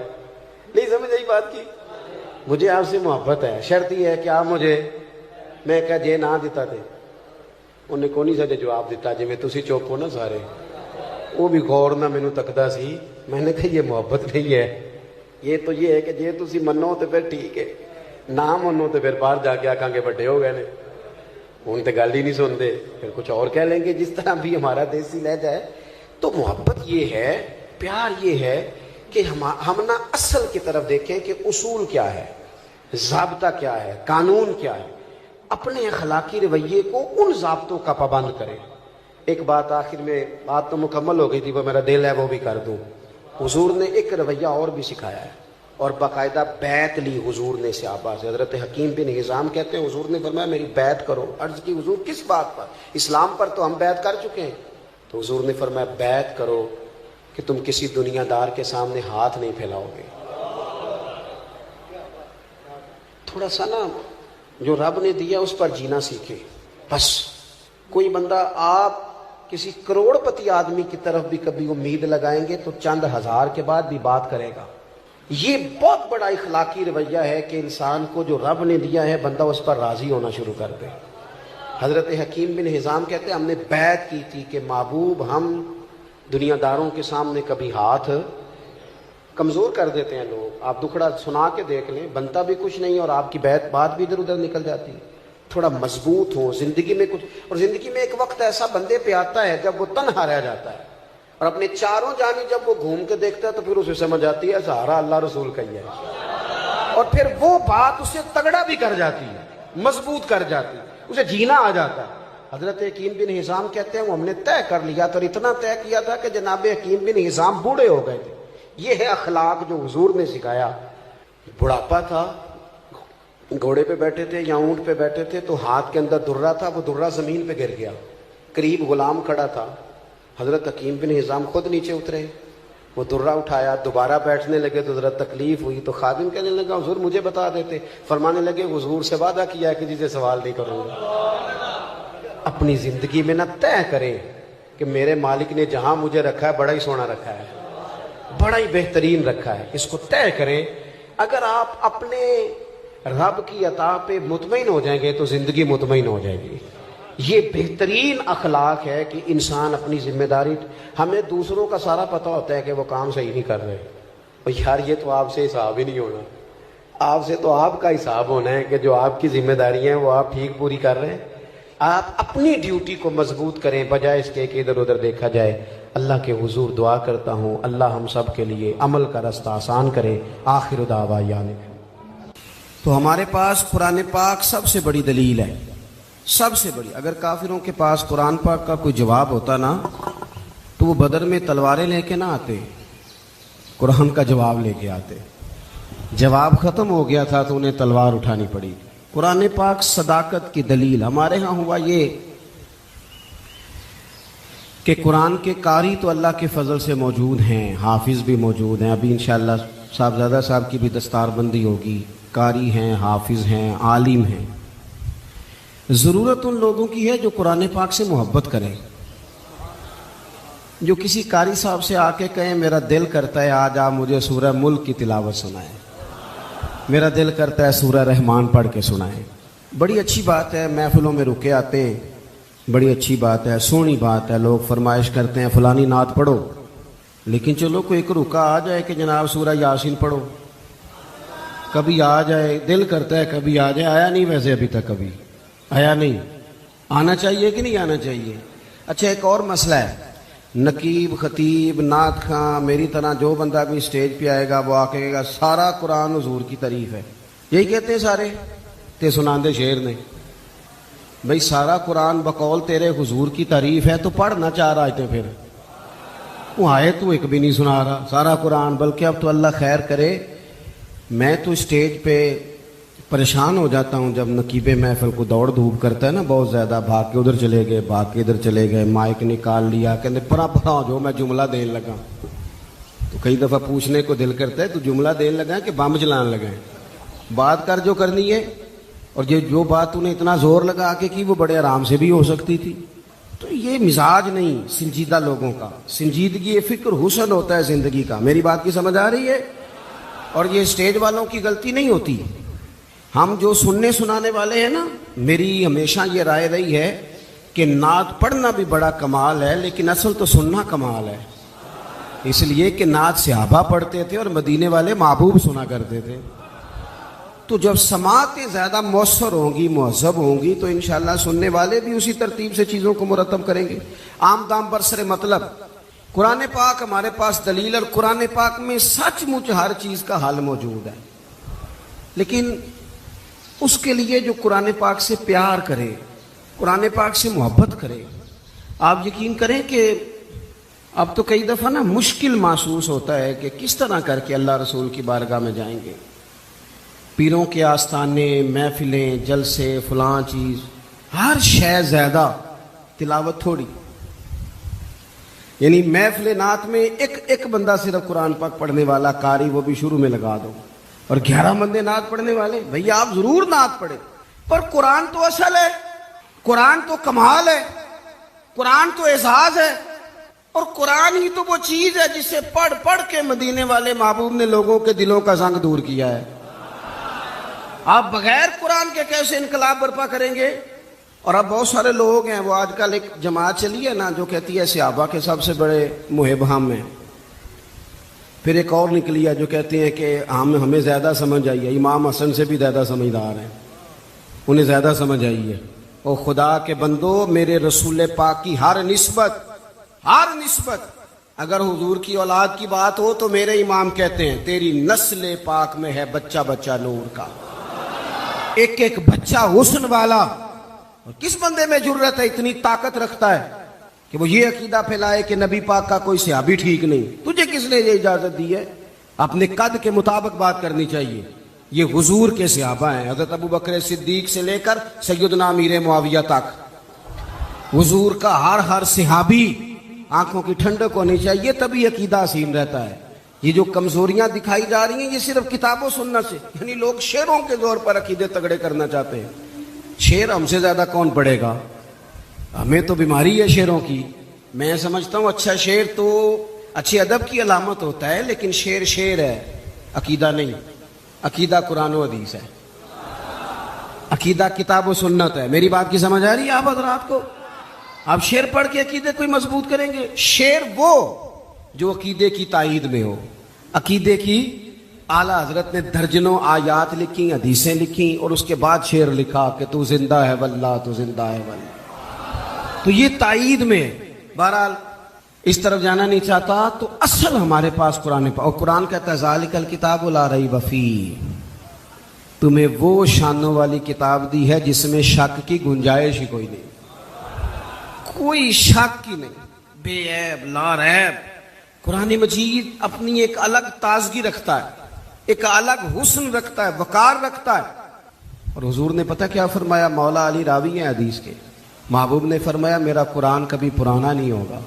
نہیں سمجھ آئی بات کی؟ مجھے آپ سے محبت ہے, شرط یہ ہے کہ آپ مجھے. میں کہا جے نہ دیتا تھے انہیں کو نہیں سجے جواب دیتا جی میں تسی چپ ہو نا سارے. وہ بھی غور نہ مینوں تکدا سی. میں نے کہا یہ محبت نہیں ہے, یہ تو یہ ہے کہ جے تسی منو تو پھر ٹھیک ہے, نہ منو تو پھر باہر جا کے آکھاں گے بڑے ہو گئے نے, ہوں تو گل ہی نہیں سنتے, پھر کچھ اور کہہ لیں گے جس طرح بھی ہمارا دیسی لہجہ ہے. تو محبت یہ ہے, پیار یہ ہے کہ ہم نہ اصل کی طرف دیکھیں کہ اصول کیا ہے, ضابطہ کیا ہے, قانون کیا ہے, اپنے اخلاقی رویے کو ان ضابطوں کا پابند کریں. ایک بات آخر میں, بات تو مکمل ہو گئی تھی, وہ میرا دل ہے وہ بھی کر دوں. حضور نے ایک رویہ اور بھی سکھایا ہے اور باقاعدہ بیعت لی حضور نے صحابہ سے. حضرت حکیم بن حزام کہتے ہیں حضور نے فرمایا میری بیعت کرو. عرض کی حضور کس بات پر؟ اسلام پر تو ہم بیعت کر چکے ہیں. تو حضور نے فرمایا بیعت کرو کہ تم کسی دنیا دار کے سامنے ہاتھ نہیں پھیلاؤ گے. تھوڑا سا جو رب نے دیا اس پر جینا سیکھے. بس کوئی بندہ آپ کسی کروڑ پتی آدمی کی طرف بھی کبھی امید لگائیں گے تو چند ہزار کے بعد بھی بات کرے گا. یہ بہت بڑا اخلاقی رویہ ہے کہ انسان کو جو رب نے دیا ہے بندہ اس پر راضی ہونا شروع کر دے. حضرت حکیم بن حزام کہتے ہیں ہم نے بیعت کی تھی کہ محبوب ہم دنیا داروں کے سامنے کبھی ہاتھ کمزور کر دیتے ہیں لوگ, آپ دکھڑا سنا کے دیکھ لیں, بنتا بھی کچھ نہیں اور آپ کی بات بھی ادھر ادھر نکل جاتی ہے. تھوڑا مضبوط ہو زندگی میں کچھ. اور زندگی میں ایک وقت ایسا بندے پہ آتا ہے جب وہ تنہا رہ جاتا ہے اور اپنے چاروں جانب جب وہ گھوم کے دیکھتا ہے تو پھر اسے سمجھ آتی ہے سہارا اللہ رسول کا ہی ہے, اور پھر وہ بات اسے تگڑا بھی کر جاتی ہے, مضبوط کر جاتی ہے, اسے جینا آ جاتا ہے. حضرت حکیم بن حزام کہتے ہیں وہ ہم نے طے کر لیا تھا اور اتنا طے کیا تھا کہ جناب حکیم بن حزام بوڑھے ہو گئے تھے. یہ ہے اخلاق جو حضور نے سکھایا. بڑھاپا تھا, گھوڑے پہ بیٹھے تھے یا اونٹ پہ بیٹھے تھے تو ہاتھ کے اندر درہ تھا, وہ درہ زمین پہ گر گیا, قریب غلام کھڑا تھا. حضرت حکیم بن حزام خود نیچے اترے, وہ درہ اٹھایا, دوبارہ بیٹھنے لگے تو ذرا تکلیف ہوئی تو خادم کہنے لگا حضور مجھے بتا دیتے. فرمانے لگے حضور سے وعدہ کیا ہے کہ جسے سوال نہیں کروں گا. اپنی زندگی میں نہ طے کریں کہ میرے مالک نے جہاں مجھے رکھا ہے بڑا ہی سونا رکھا ہے, بڑا ہی بہترین رکھا ہے, اس کو طے کریں. اگر آپ اپنے رب کی عطا پہ مطمئن ہو جائیں گے تو زندگی مطمئن ہو جائے گی. یہ بہترین اخلاق ہے کہ انسان اپنی ذمہ داری. ہمیں دوسروں کا سارا پتہ ہوتا ہے کہ وہ کام صحیح نہیں کر رہے, اور یار یہ تو آپ سے حساب ہی نہیں ہونا, آپ سے تو آپ کا حساب ہونا ہے کہ جو آپ کی ذمہ داریاں ہیں وہ آپ ٹھیک پوری کر رہے ہیں. آپ اپنی ڈیوٹی کو مضبوط کریں بجائے اس کے کہ ادھر ادھر دیکھا جائے. اللہ کے حضور دعا کرتا ہوں اللہ ہم سب کے لیے عمل کا رستہ آسان کرے. آخر دعوانا. تو ہمارے پاس قرآن پاک سب سے بڑی دلیل ہے, سب سے بڑی. اگر کافروں کے پاس قرآن پاک کا کوئی جواب ہوتا نا تو وہ بدر میں تلواریں لے کے نہ آتے, قرآن کا جواب لے کے آتے. جواب ختم ہو گیا تھا تو انہیں تلوار اٹھانی پڑی. قرآن پاک صداقت کی دلیل. ہمارے ہاں ہوا یہ کہ قرآن کے قاری تو اللہ کے فضل سے موجود ہیں, حافظ بھی موجود ہیں. ابھی انشاءاللہ صاحبزادہ صاحب کی بھی دستار بندی ہوگی. قاری ہیں, حافظ ہیں, عالم ہیں. ضرورت ان لوگوں کی ہے جو قرآن پاک سے محبت کریں, جو کسی قاری صاحب سے آ کے کہیں میرا دل کرتا ہے آج آپ مجھے سورہ ملک کی تلاوت سنائیں, میرا دل کرتا ہے سورہ رحمان پڑھ کے سنائیں. بڑی اچھی بات ہے, محفلوں میں رکے آتے ہیں, بڑی اچھی بات ہے, سونی بات ہے. لوگ فرمائش کرتے ہیں فلانی نعت پڑھو, لیکن چلو کوئی ایک رکا آ جائے کہ جناب سورہ یاسین پڑھو, کبھی آ جائے, دل کرتا ہے کبھی آ جائے. آیا نہیں ویسے ابھی تک, کبھی آیا نہیں. آنا چاہیے کہ نہیں آنا چاہیے؟ اچھا ایک اور مسئلہ ہے, نقیب خطیب نعت خاں میری طرح جو بندہ بھی اسٹیج پہ آئے گا وہ آ کے کہے گا سارا قرآن حضور کی تعریف ہے. یہی کہتے ہیں سارے تے سناندے شعر نے. بھئی سارا قرآن بقول تیرے حضور کی تعریف ہے تو پڑھ نہ 4 آیتیں پھر. وہ آئے تو ایک بھی نہیں سنا رہا سارا قرآن. بلکہ اب تو اللہ خیر کرے میں تو اسٹیج پہ پریشان ہو جاتا ہوں جب نقیب محفل کو دوڑ دھوپ کرتا ہے نا بہت زیادہ. بھاگ کے ادھر چلے گئے بھاگ کے ادھر چلے گئے مائک نکال لیا کہتے پرا ہو جو میں جملہ دینے لگا. تو کئی دفعہ پوچھنے کو دل کرتا ہے تو جملہ دینے لگا کہ بم چلانے لگا ہے. بات کر جو کرنی ہے اور جو بات تو نے اتنا زور لگا کے کی وہ بڑے آرام سے بھی ہو سکتی تھی. تو یہ مزاج نہیں سنجیدہ لوگوں کا. سنجیدگی فکر حسن ہوتا ہے زندگی کا. میری بات کی سمجھ آ رہی ہے؟ اور یہ اسٹیج والوں کی غلطی نہیں ہوتی. ہم جو سننے سنانے والے ہیں نا میری ہمیشہ یہ رائے رہی ہے کہ نعت پڑھنا بھی بڑا کمال ہے لیکن اصل تو سننا کمال ہے. اس لیے کہ نعت صحابہ پڑھتے تھے اور مدینے والے محبوب سنا کرتے تھے. تو جب سماعتیں زیادہ مؤثر ہوں گی مہذب ہوں گی تو انشاءاللہ سننے والے بھی اسی ترتیب سے چیزوں کو مرتب کریں گے. عام دام برسر مطلب قرآن پاک ہمارے پاس دلیل اور قرآن پاک میں سچ مچ ہر چیز کا حل موجود ہے. لیکن اس کے لیے جو قرآن پاک سے پیار کرے قرآن پاک سے محبت کرے. آپ یقین کریں کہ اب تو کئی دفعہ نا مشکل محسوس ہوتا ہے کہ کس طرح کر کے اللہ رسول کی بارگاہ میں جائیں گے. پیروں کے آستانے محفلیں جلسے فلاں چیز ہر شے زیادہ تلاوت تھوڑی. یعنی محفل نعت میں ایک بندہ صرف قرآن پاک پڑھنے والا قاری وہ بھی شروع میں لگا دو اور 11 بندے نعت پڑھنے والے. بھئی آپ ضرور نعت پڑھیں پر قرآن تو اصل ہے قرآن تو کمال ہے قرآن تو اعزاز ہے اور قرآن ہی تو وہ چیز ہے جسے پڑھ پڑھ کے مدینے والے محبوب نے لوگوں کے دلوں کا زنگ دور کیا ہے. آپ بغیر قرآن کے کیسے انقلاب برپا کریں گے؟ اور اب بہت سارے لوگ ہیں وہ آج کل ایک جماعت چلی ہے نا جو کہتی ہے صحابہ کے سب سے بڑے محب ہم ہیں. پھر ایک اور نکلی ہے جو کہتے ہیں کہ ہمیں زیادہ سمجھ آئی ہے. امام حسن سے بھی زیادہ سمجھدار ہیں انہیں زیادہ سمجھ آئی ہے. اور خدا کے بندو میرے رسول پاک کی ہر نسبت اگر حضور کی اولاد کی بات ہو تو میرے امام کہتے ہیں تیری نسل پاک میں ہے بچہ بچہ نور کا. ایک بچہ حسن والا. اور کس بندے میں جرت ہے اتنی طاقت رکھتا ہے کہ وہ یہ عقیدہ پھیلائے کہ نبی پاک کا کوئی صحابی ٹھیک نہیں؟ تجھے کس نے یہ اجازت دی ہے؟ اپنے قد کے مطابق بات کرنی چاہیے. یہ حضور کے صحابہ ہیں حضرت ابو بکر صدیق سے لے کر سیدنا امیر معاویہ تک. حضور کا ہر صحابی آنکھوں کی ٹھنڈک ہونی چاہیے تبھی عقیدہ حسین رہتا ہے. یہ جو کمزوریاں دکھائی جا رہی ہیں یہ صرف کتاب و سنت سے یعنی لوگ شعروں کے زور پر عقیدے تگڑے کرنا چاہتے ہیں. شعر ہم سے زیادہ کون پڑھے گا؟ ہمیں تو بیماری ہے شعروں کی. میں سمجھتا ہوں اچھا شعر تو اچھے ادب کی علامت ہوتا ہے لیکن شعر ہے عقیدہ نہیں. عقیدہ قرآن و حدیث ہے عقیدہ کتاب و سنت ہے. میری بات کی سمجھ آ رہی ہے آپ حضرات کو؟ آپ شعر پڑھ کے عقیدے کوئی مضبوط کریں گے؟ شعر وہ جو عقیدے کی تائید میں ہو. عقیدے کی اعلیٰ حضرت نے درجنوں آیات لکھی حدیثیں لکھی اور اس کے بعد شعر لکھا کہ تو زندہ ہے واللہ تو زندہ ہے واللہ. تو یہ تائید میں بہرحال اس طرف جانا نہیں چاہتا. تو اصل ہمارے پاس قرآن اور قرآن کہتا ہے ذالک الکتاب لا ریب فیہ تمہیں وہ شانوں والی کتاب دی ہے جس میں شک کی گنجائش ہی کوئی نہیں. کوئی شک ہی نہیں بے عیب لا ریب. قرآن مجید اپنی ایک الگ تازگی رکھتا ہے ایک الگ حسن رکھتا ہے وقار رکھتا ہے. اور حضور نے پتہ کیا فرمایا؟ مولا علی راوی ہیں حدیث کے. محبوب نے فرمایا میرا قرآن کبھی پرانا نہیں ہوگا.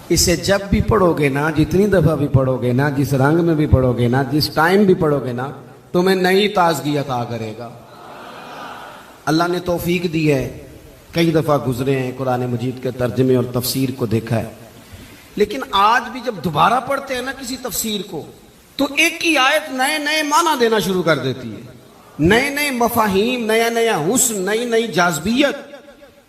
اسے جب بھی پڑھو گے نا جتنی دفعہ بھی پڑھو گے نا جس رنگ میں بھی پڑھو گے نا جس ٹائم بھی پڑھو گے نا تمہیں نئی تازگی عطا کرے گا. اللہ نے توفیق دی ہے کئی دفعہ گزرے ہیں قرآن مجید کے ترجمے اور تفسیر کو دیکھا ہے لیکن آج بھی جب دوبارہ پڑھتے ہیں نا کسی تفسیر کو تو ایک ہی آیت نئے معنی دینا شروع کر دیتی ہے. نئے مفاہیم نیا حسن نئی جاذبیت.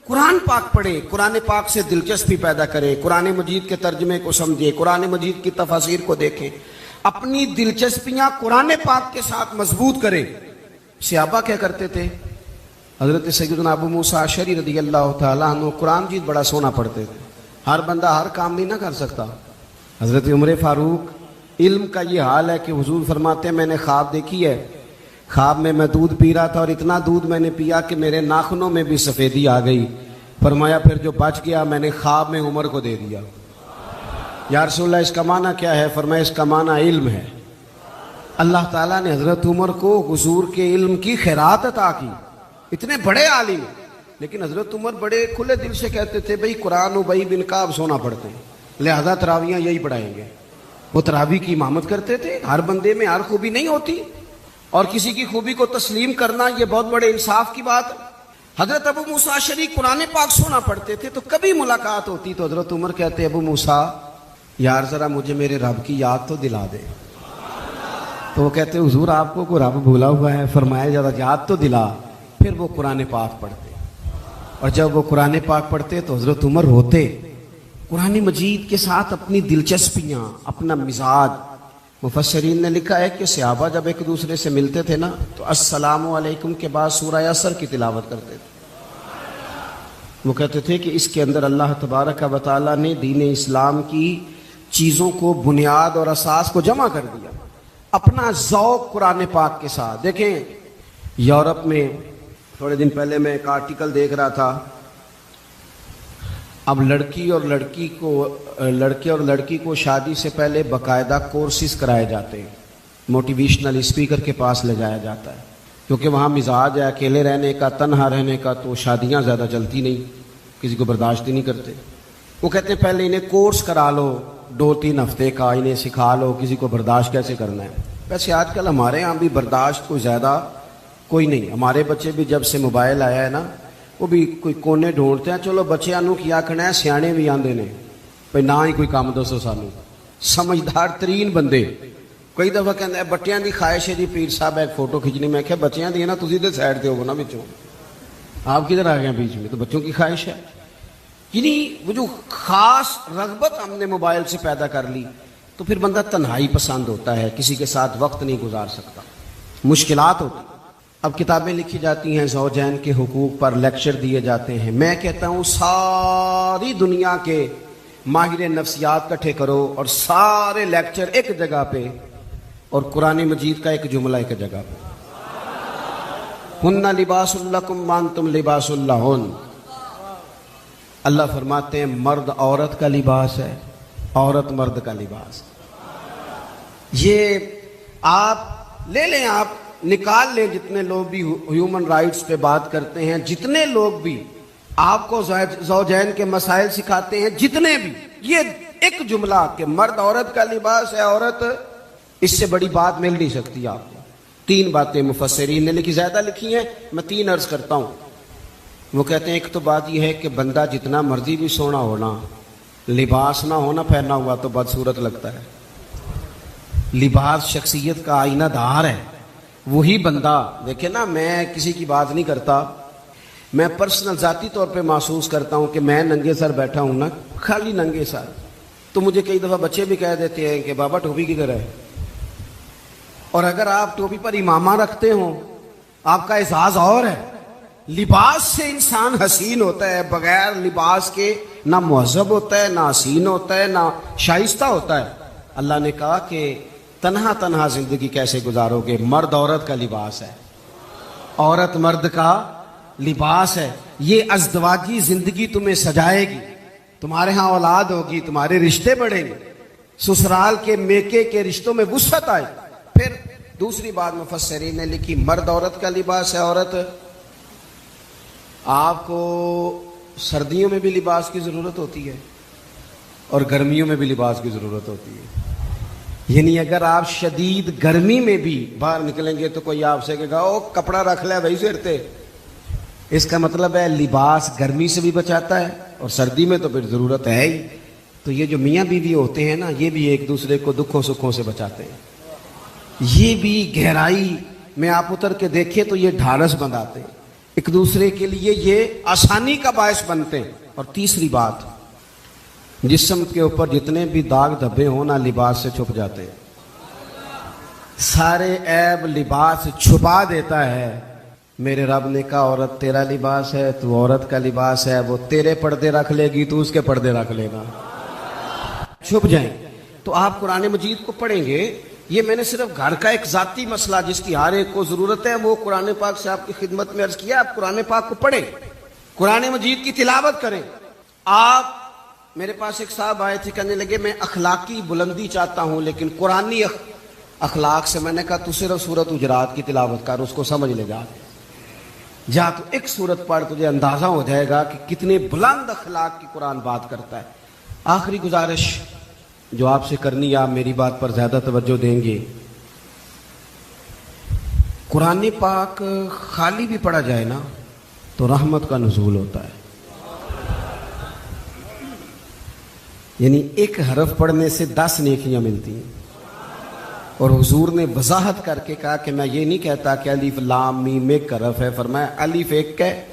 قرآن پاک پڑھیں قرآن پاک سے دلچسپی پیدا کریں قرآن مجید کے ترجمے کو سمجھیں قرآن مجید کی تفاسیر کو دیکھیں اپنی دلچسپیاں قرآن پاک کے ساتھ مضبوط کریں. صحابہ کیا کرتے تھے؟ حضرت سیدنا ابو موسیٰ اشعری رضی اللہ تعالیٰ عنہ قرآن مجید بڑا سونا پڑھتے تھے. ہر بندہ ہر کام نہیں نہ کر سکتا. حضرت عمر فاروق علم کا یہ حال ہے کہ حضور فرماتے ہیں میں نے خواب دیکھی ہے, خواب میں دودھ پی رہا تھا اور اتنا دودھ میں نے پیا کہ میرے ناخنوں میں بھی سفیدی آ گئی. فرمایا پھر جو بچ گیا میں نے خواب میں عمر کو دے دیا. یا رسول اللہ اس کا معنی کیا ہے؟ فرمایا اس کا معنی علم ہے. اللہ تعالیٰ نے حضرت عمر کو حضور کے علم کی خیرات عطا کی. اتنے بڑے عالم, لیکن حضرت عمر بڑے کھلے دل سے کہتے تھے بھئی قرآن ابی بن کعب سونا پڑھتے ہیں, لہذا تراویاں یہی پڑھائیں گے. وہ تراوی کی امامت کرتے تھے. ہر بندے میں ہر خوبی نہیں ہوتی, اور کسی کی خوبی کو تسلیم کرنا یہ بہت بڑے انصاف کی بات ہے. حضرت ابو موسیٰ اشعری قرآن پاک سونا پڑھتے تھے, تو کبھی ملاقات ہوتی تو حضرت عمر کہتے ابو موسیٰ یار ذرا مجھے میرے رب کی یاد تو دلا دے. تو وہ کہتے حضور آپ کو کوئی رب بھولا ہوا ہے؟ فرمایا ذرا یاد تو دلا. پھر وہ قرآن پاک پڑھتے, اور جب وہ قرآن پاک پڑھتے تو حضرت عمر روتے. قرآن مجید کے ساتھ اپنی دلچسپیاں, اپنا مزاج. مفسرین نے لکھا ہے کہ صحابہ جب ایک دوسرے سے ملتے تھے نا تو السلام علیکم کے بعد سورہ عصر کی تلاوت کرتے تھے. وہ کہتے تھے کہ اس کے اندر اللہ تبارک و تعالیٰ نے دین اسلام کی چیزوں کو, بنیاد اور اساس کو جمع کر دیا. اپنا ذوق قرآن پاک کے ساتھ. دیکھیں یورپ میں تھوڑے دن پہلے میں ایک آرٹیکل دیکھ رہا تھا, اب لڑکے اور لڑکی کو شادی سے پہلے باقاعدہ کورسز کرائے جاتے ہیں. موٹیویشنل اسپیکر کے پاس لے جایا جاتا ہے, کیونکہ وہاں مزاج ہے اکیلے رہنے کا, تنہا رہنے کا, تو شادیاں زیادہ چلتی نہیں, کسی کو برداشت ہی نہیں کرتے. وہ کہتے ہیں پہلے انہیں کورس کرا لو 2-3 ہفتے کا, انہیں سکھا لو کسی کو برداشت کیسے کرنا ہے. ویسے آج کل ہمارے ہاں بھی برداشت کوئی زیادہ کوئی نہیں. ہمارے بچے بھی جب سے موبائل آیا ہے نا وہ بھی کوئی کونے ڈھونڈتے ہیں. چلو بچیاں نو کیا کھنا ہے, سیانے بھی آندے نے بھئی نہ ہی کوئی کام دسو سانو. سمجھدار ترین بندے کئی دفعہ کہتے ہیں بٹیاں دی خواہش ہے جی پیر صاحب ایک فوٹو کھینچنی. میں کہا بچیاں دی ہے نا, تسی تے سائڈ تے ہو نا بچوں, آپ کدھر آ گئے بیچ میں؟ تو بچوں کی خواہش ہے. یعنی وہ جو خاص رغبت ہم نے موبائل سے پیدا کر لی, تو پھر بندہ تنہائی پسند ہوتا ہے, کسی کے ساتھ وقت نہیں گزار سکتا, مشکلات ہوتی. اب کتابیں لکھی جاتی ہیں زوجین کے حقوق پر, لیکچر دیے جاتے ہیں. میں کہتا ہوں ساری دنیا کے ماہر نفسیات کٹھے کرو اور سارے لیکچر ایک جگہ پہ, اور قرآن مجید کا ایک جملہ ایک جگہ پہ. ہن لباس لکم وانتم لباس لہن. اللہ فرماتے ہیں مرد عورت کا لباس ہے, عورت مرد کا لباس. یہ آپ لے لیں, آپ نکال لیں, جتنے لوگ بھی ہیومن رائٹس پہ بات کرتے ہیں, جتنے لوگ بھی آپ کو زوجین کے مسائل سکھاتے ہیں, جتنے بھی, یہ ایک جملہ کہ مرد عورت کا لباس ہے, عورت, اس سے بڑی بات مل نہیں سکتی آپ کو. 3 باتیں مفسرین نے لکھی, زیادہ لکھی ہیں, میں 3 عرض کرتا ہوں. وہ کہتے ہیں ایک تو بات یہ ہے کہ بندہ جتنا مرضی بھی سونا ہونا, لباس نہ ہونا پہنا ہوا تو بدصورت لگتا ہے. لباس شخصیت کا آئینہ دار ہے. وہی بندہ دیکھیں نا, میں کسی کی بات نہیں کرتا, میں پرسنل ذاتی طور پہ محسوس کرتا ہوں کہ میں ننگے سر بیٹھا ہوں نا, خالی ننگے سر, تو مجھے کئی دفعہ بچے بھی کہہ دیتے ہیں کہ بابا ٹوپی کدھر ہے. اور اگر آپ ٹوپی پر امامہ رکھتے ہوں, آپ کا اعزاز اور ہے. لباس سے انسان حسین ہوتا ہے, بغیر لباس کے نہ مہذب ہوتا ہے, نہ حسین ہوتا ہے, نہ شائستہ ہوتا ہے. اللہ نے کہا کہ تنہا تنہا زندگی کیسے گزارو گے؟ مرد عورت کا لباس ہے, عورت مرد کا لباس ہے. یہ ازدواجی زندگی تمہیں سجائے گی, تمہارے ہاں اولاد ہوگی, تمہارے رشتے بڑھیں گے, سسرال کے میکے کے رشتوں میں وسعت آئے. پھر دوسری بات مفسرین نے لکھی, مرد عورت کا لباس ہے. عورت, آپ کو سردیوں میں بھی لباس کی ضرورت ہوتی ہے اور گرمیوں میں بھی لباس کی ضرورت ہوتی ہے. یعنی اگر آپ شدید گرمی میں بھی باہر نکلیں گے تو کوئی آپ سے کہے گا او کپڑا رکھ لے بھائی سرتے. اس کا مطلب ہے لباس گرمی سے بھی بچاتا ہے اور سردی میں تو پھر ضرورت ہے ہی. تو یہ جو میاں بیوی ہوتے ہیں نا, یہ بھی ایک دوسرے کو دکھوں سکھوں سے بچاتے ہیں. یہ بھی گہرائی میں آپ اتر کے دیکھیں تو یہ ڈھارس بندھاتے ہیں, ایک دوسرے کے لیے یہ آسانی کا باعث بنتے ہیں. اور تیسری بات, جسم کے اوپر جتنے بھی داغ دھبے ہوں نا, لباس سے چھپ جاتے ہیں. سارے عیب لباس چھپا دیتا ہے. میرے رب نے کہا عورت تیرا لباس ہے، تو عورت کا لباس ہے، وہ تیرے پردے رکھ لے گی تو اس کے پردے رکھ لے گا، چھپ جائیں۔ تو آپ قرآن مجید کو پڑھیں گے، یہ میں نے صرف گھر کا ایک ذاتی مسئلہ جس کی ہر ایک کو ضرورت ہے وہ قرآن پاک سے آپ کی خدمت میں عرض کیا، آپ قرآن پاک کو پڑھیں، قرآن مجید کی تلاوت کریں۔ آپ میرے پاس ایک صاحب آئے تھے، کہنے لگے میں اخلاقی بلندی چاہتا ہوں لیکن قرآنی اخلاق سے، میں نے کہا تو صرف سورۃ حجرات کی تلاوت کر، اس کو سمجھ لے جا تو ایک سورت پڑھ، تجھے اندازہ ہو جائے گا کہ کتنے بلند اخلاق کی قرآن بات کرتا ہے۔ آخری گزارش جو آپ سے کرنی ہے، آپ میری بات پر زیادہ توجہ دیں گے، قرآن پاک خالی بھی پڑھا جائے نا تو رحمت کا نزول ہوتا ہے، یعنی ایک حرف پڑھنے سے 10 نیکیاں ملتی ہیں۔ اور حضور نے وضاحت کر کے کہا کہ میں یہ نہیں کہتا کہ الف لام میم ایک حرف ہے، فرمایا الف ایک ہے،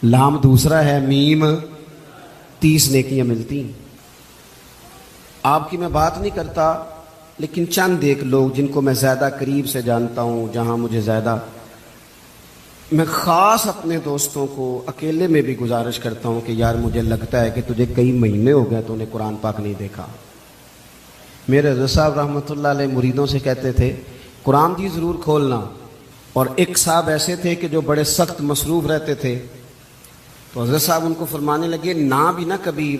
لام دوسرا ہے، میم 30 نیکیاں ملتی ہیں۔ آپ کی میں بات نہیں کرتا، لیکن چند ایک لوگ جن کو میں زیادہ قریب سے جانتا ہوں، جہاں مجھے زیادہ، میں خاص اپنے دوستوں کو اکیلے میں بھی گزارش کرتا ہوں کہ یار مجھے لگتا ہے کہ تجھے کئی مہینے ہو گئے تو نے قرآن پاک نہیں دیکھا۔ میرے حضرت صاحب رحمۃ اللہ علیہ مریدوں سے کہتے تھے قرآن جی ضرور کھولنا، اور ایک صاحب ایسے تھے کہ جو بڑے سخت مصروف رہتے تھے، تو حضرت صاحب ان کو فرمانے لگے نہ بھی نہ کبھی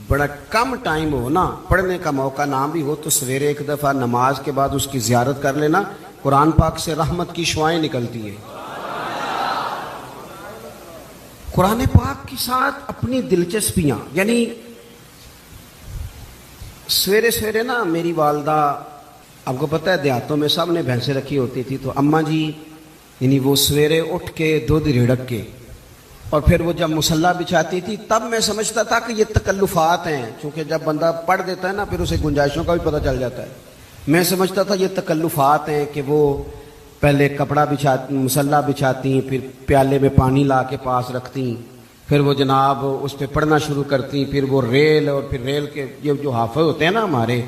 بڑا کم ٹائم ہو نا، پڑھنے کا موقع نہ بھی ہو تو سویرے ایک دفعہ نماز کے بعد اس کی زیارت کر لینا، قرآن پاک سے رحمت کی شعائیں نکلتی ہیں۔ قرآن پاک کے ساتھ اپنی دلچسپیاں، یعنی سویرے سویرے نا میری والدہ، آپ کو پتہ ہے دیہاتوں میں سب نے بھینسیں رکھی ہوتی تھی، تو اماں جی یعنی وہ سویرے اٹھ کے دودھ رڑک کے اور پھر وہ جب مصلی بچھاتی تھی، تب میں سمجھتا تھا کہ یہ تکلفات ہیں، چونکہ جب بندہ پڑھ دیتا ہے نا پھر اسے گنجائشوں کا بھی پتہ چل جاتا ہے، میں سمجھتا تھا یہ تکلفات ہیں کہ وہ پہلے کپڑا مصلی بچھاتی، پھر پیالے میں پانی لا کے پاس رکھتی، پھر وہ جناب اس پہ پڑھنا شروع کرتی، پھر وہ ریل، اور پھر ریل کے یہ جو حافظ ہوتے ہیں نا ہمارے،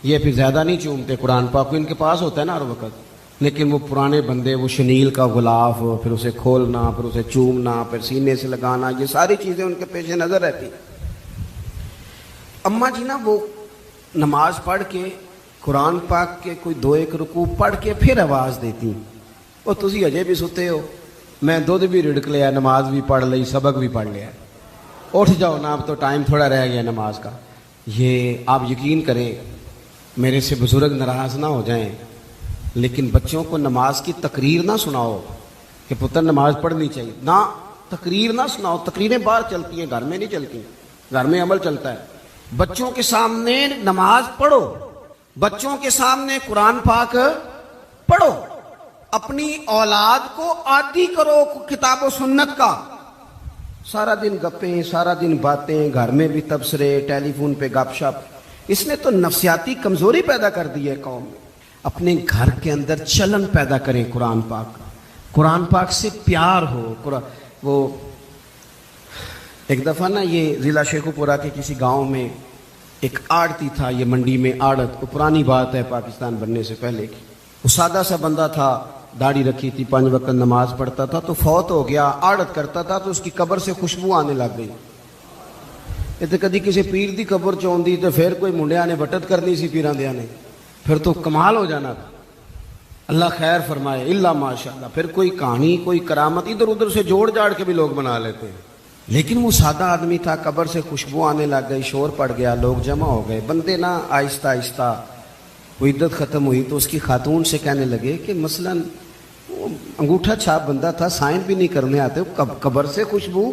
یہ پھر زیادہ نہیں چومتے قرآن پاک کو، ان کے پاس ہوتا ہے نا ہر وقت، لیکن وہ پرانے بندے وہ شنیل کا غلاف، پھر اسے کھولنا، پھر اسے چومنا، پھر سینے سے لگانا، یہ ساری چیزیں ان کے پیش نظر رہتی۔ اماں جی نا وہ نماز پڑھ کے قرآن پاک کے کوئی 2-1 رکوع پڑھ کے پھر آواز دیتی، وہ تسی اجے بھی ستے ہو، میں دودھ بھی رڑک لیا، نماز بھی پڑھ لی، سبق بھی پڑھ لیا، اٹھ جاؤ نا، اب تو ٹائم تھوڑا رہ گیا نماز کا۔ یہ آپ یقین کریں، میرے سے بزرگ ناراض نہ ہو جائیں، لیکن بچوں کو نماز کی تقریر نہ سناؤ کہ پتر نماز پڑھنی چاہیے، نہ تقریر نہ سناؤ، تقریریں باہر چلتی ہیں، گھر میں نہیں چلتی، گھر میں عمل چلتا ہے۔ بچوں کے سامنے نماز پڑھو، بچوں کے سامنے قرآن پاک پڑھو، اپنی اولاد کو عادی کرو کتاب و سنت کا، سارا دن گپیں، سارا دن باتیں، گھر میں بھی تبصرے، ٹیلی فون پہ گپ شپ، اس نے تو نفسیاتی کمزوری پیدا کر دی ہے قوم میں۔ اپنے گھر کے اندر چلن پیدا کریں قرآن پاک، قرآن پاک سے پیار ہو۔ وہ ایک دفعہ نا یہ ضلع شیخو پورہ کے کسی گاؤں میں ایک آڑتی تھا، یہ منڈی میں آڑت، وہ پرانی بات ہے پاکستان بننے سے پہلے کی، وہ سادہ سا بندہ تھا، داڑھی رکھی تھی، 5 وقت نماز پڑھتا تھا، تو فوت ہو گیا، آڑت کرتا تھا تو اس کی قبر سے خوشبو آنے لگ گئی۔ یہ تو کدی کسی پیر دی قبر چوندی تو پھر کوئی منڈیا نے بٹت کرنی سی پیراں دیاں نے، پھر تو کمال ہو جانا تھا، اللہ خیر فرمائے، اللہ ماشاءاللہ، پھر کوئی کہانی، کوئی کرامت ادھر ادھر سے جوڑ جاڑ کے بھی لوگ بنا لیتے ہیں۔ لیکن وہ سادہ آدمی تھا، قبر سے خوشبو آنے لگ گئی، شور پڑ گیا، لوگ جمع ہو گئے، بندے نا آہستہ آہستہ وہ عدت ختم ہوئی تو اس کی خاتون سے کہنے لگے کہ مثلاً انگوٹھا چھاپ بندہ تھا، سائن بھی نہیں کرنے آتے، قبر سے خوشبو،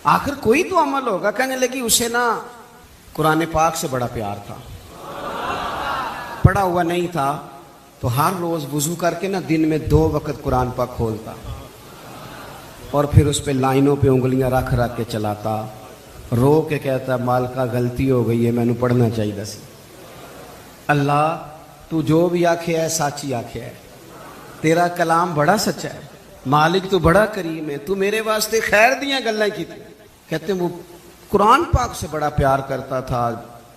آخر کوئی تو عمل ہوگا۔ کہنے لگی اسے نا قرآن پاک سے بڑا پیار تھا، پڑھا ہوا نہیں تھا، تو ہر روز وضو کر کے نا دن میں 2 وقت قرآن پاک کھولتا اور پھر اس پہ لائنوں پہ انگلیاں رکھ رکھ کے چلاتا، رو کے کہتا مالکا غلطی ہو گئی ہے، میں نے پڑھنا چاہیے سی، اللہ تو جو بھی آکھے ہے سچی آکھے ہے، تیرا کلام بڑا سچا ہے، مالک تو بڑا کریم ہے، تو میرے واسطے خیر دیاں گلاں کی تھی۔ کہتے ہیں وہ قرآن پاک سے بڑا پیار کرتا تھا،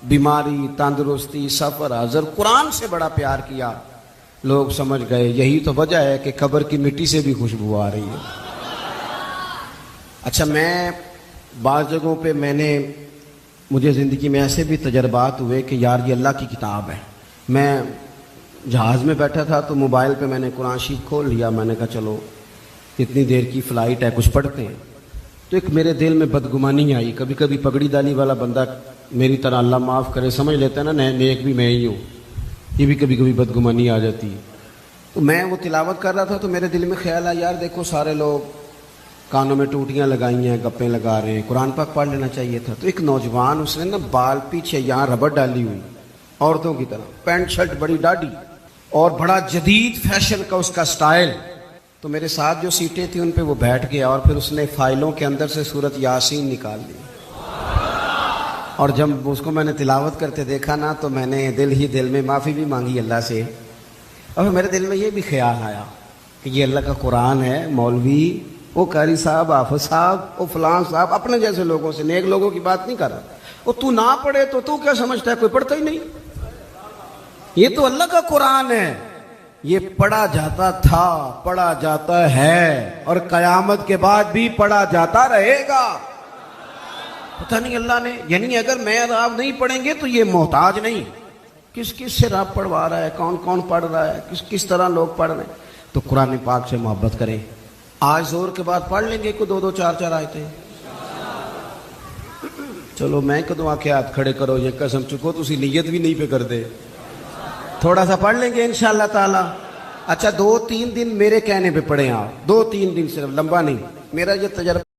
بیماری، تندرستی، سفر، حضر، قرآن سے بڑا پیار کیا۔ لوگ سمجھ گئے یہی تو وجہ ہے کہ قبر کی مٹی سے بھی خوشبو آ رہی ہے۔ اچھا، میں بعض جگہوں پہ مجھے زندگی میں ایسے بھی تجربات ہوئے کہ یار یہ اللہ کی کتاب ہے۔ میں جہاز میں بیٹھا تھا تو موبائل پہ میں نے قرآن شریف کھول لیا، میں نے کہا چلو اتنی دیر کی فلائٹ ہے کچھ پڑھتے ہیں، تو ایک میرے دل میں بدگمانی آئی۔ کبھی کبھی پگڑی دالی والا بندہ میری طرح اللہ معاف کرے سمجھ لیتا ہے نا نیک بھی میں ہی ہوں، یہ بھی کبھی کبھی بدگمانی آ جاتی ہے۔ تو میں وہ تلاوت کر رہا تھا تو میرے دل میں خیال آیا یار دیکھو سارے لوگ کانوں میں ٹوٹیاں لگائی ہیں، گپیں لگا رہے ہیں، قرآن پاک پڑھ لینا چاہیے تھا۔ تو ایک نوجوان اس نے نا بال پیچھے یہاں ربڑ ڈالی ہوئی عورتوں کی طرح، پینٹ شرٹ بڑی ڈاڑھی اور بڑا جدید فیشن کا اس کا سٹائل۔ تو میرے ساتھ جو سیٹیں تھیں ان پہ وہ بیٹھ گیا اور پھر اس نے فائلوں کے اندر سے سورۃ یاسین نکال لی، اور جب اس کو میں نے تلاوت کرتے دیکھا نا تو میں نے دل میں معافی بھی مانگی اللہ سے، اور میرے دل میں یہ بھی خیال آیا کہ یہ اللہ کا قرآن ہے، مولوی وہ قاری صاحب، حافظ صاحب، وہ فلاں صاحب، اپنے جیسے لوگوں سے، نیک لوگوں کی بات نہیں کر رہا، وہ تو نہ پڑھے تو کیا سمجھتا ہے کوئی پڑھتا ہی نہیں؟ یہ تو اللہ کا قرآن ہے، یہ پڑھا جاتا تھا، پڑھا جاتا ہے اور قیامت کے بعد بھی پڑھا جاتا رہے گا۔ پتہ نہیں اللہ نے، یعنی اگر میں اور آپ نہیں پڑھیں گے تو یہ محتاج نہیں، کس سے رب پڑھوا رہا ہے، کون پڑھ رہا ہے، کس طرح لوگ پڑھ رہے ہیں۔ تو قرآن پاک سے محبت کریں۔ آج زور کے بعد پڑھ لیں گے کو 2 4 آیتیں۔ چلو میں کدوں آکھے ہاتھ کھڑے کرو، یہ قسم چکو تسی نیت بھی نہیں پہ کر دے، تھوڑا سا پڑھ لیں گے انشاءاللہ تعالی۔ اچھا 2 3 دن میرے کہنے پہ پڑھیں آپ، 2 3 دن صرف، لمبا نہیں۔ میرا یہ تجربہ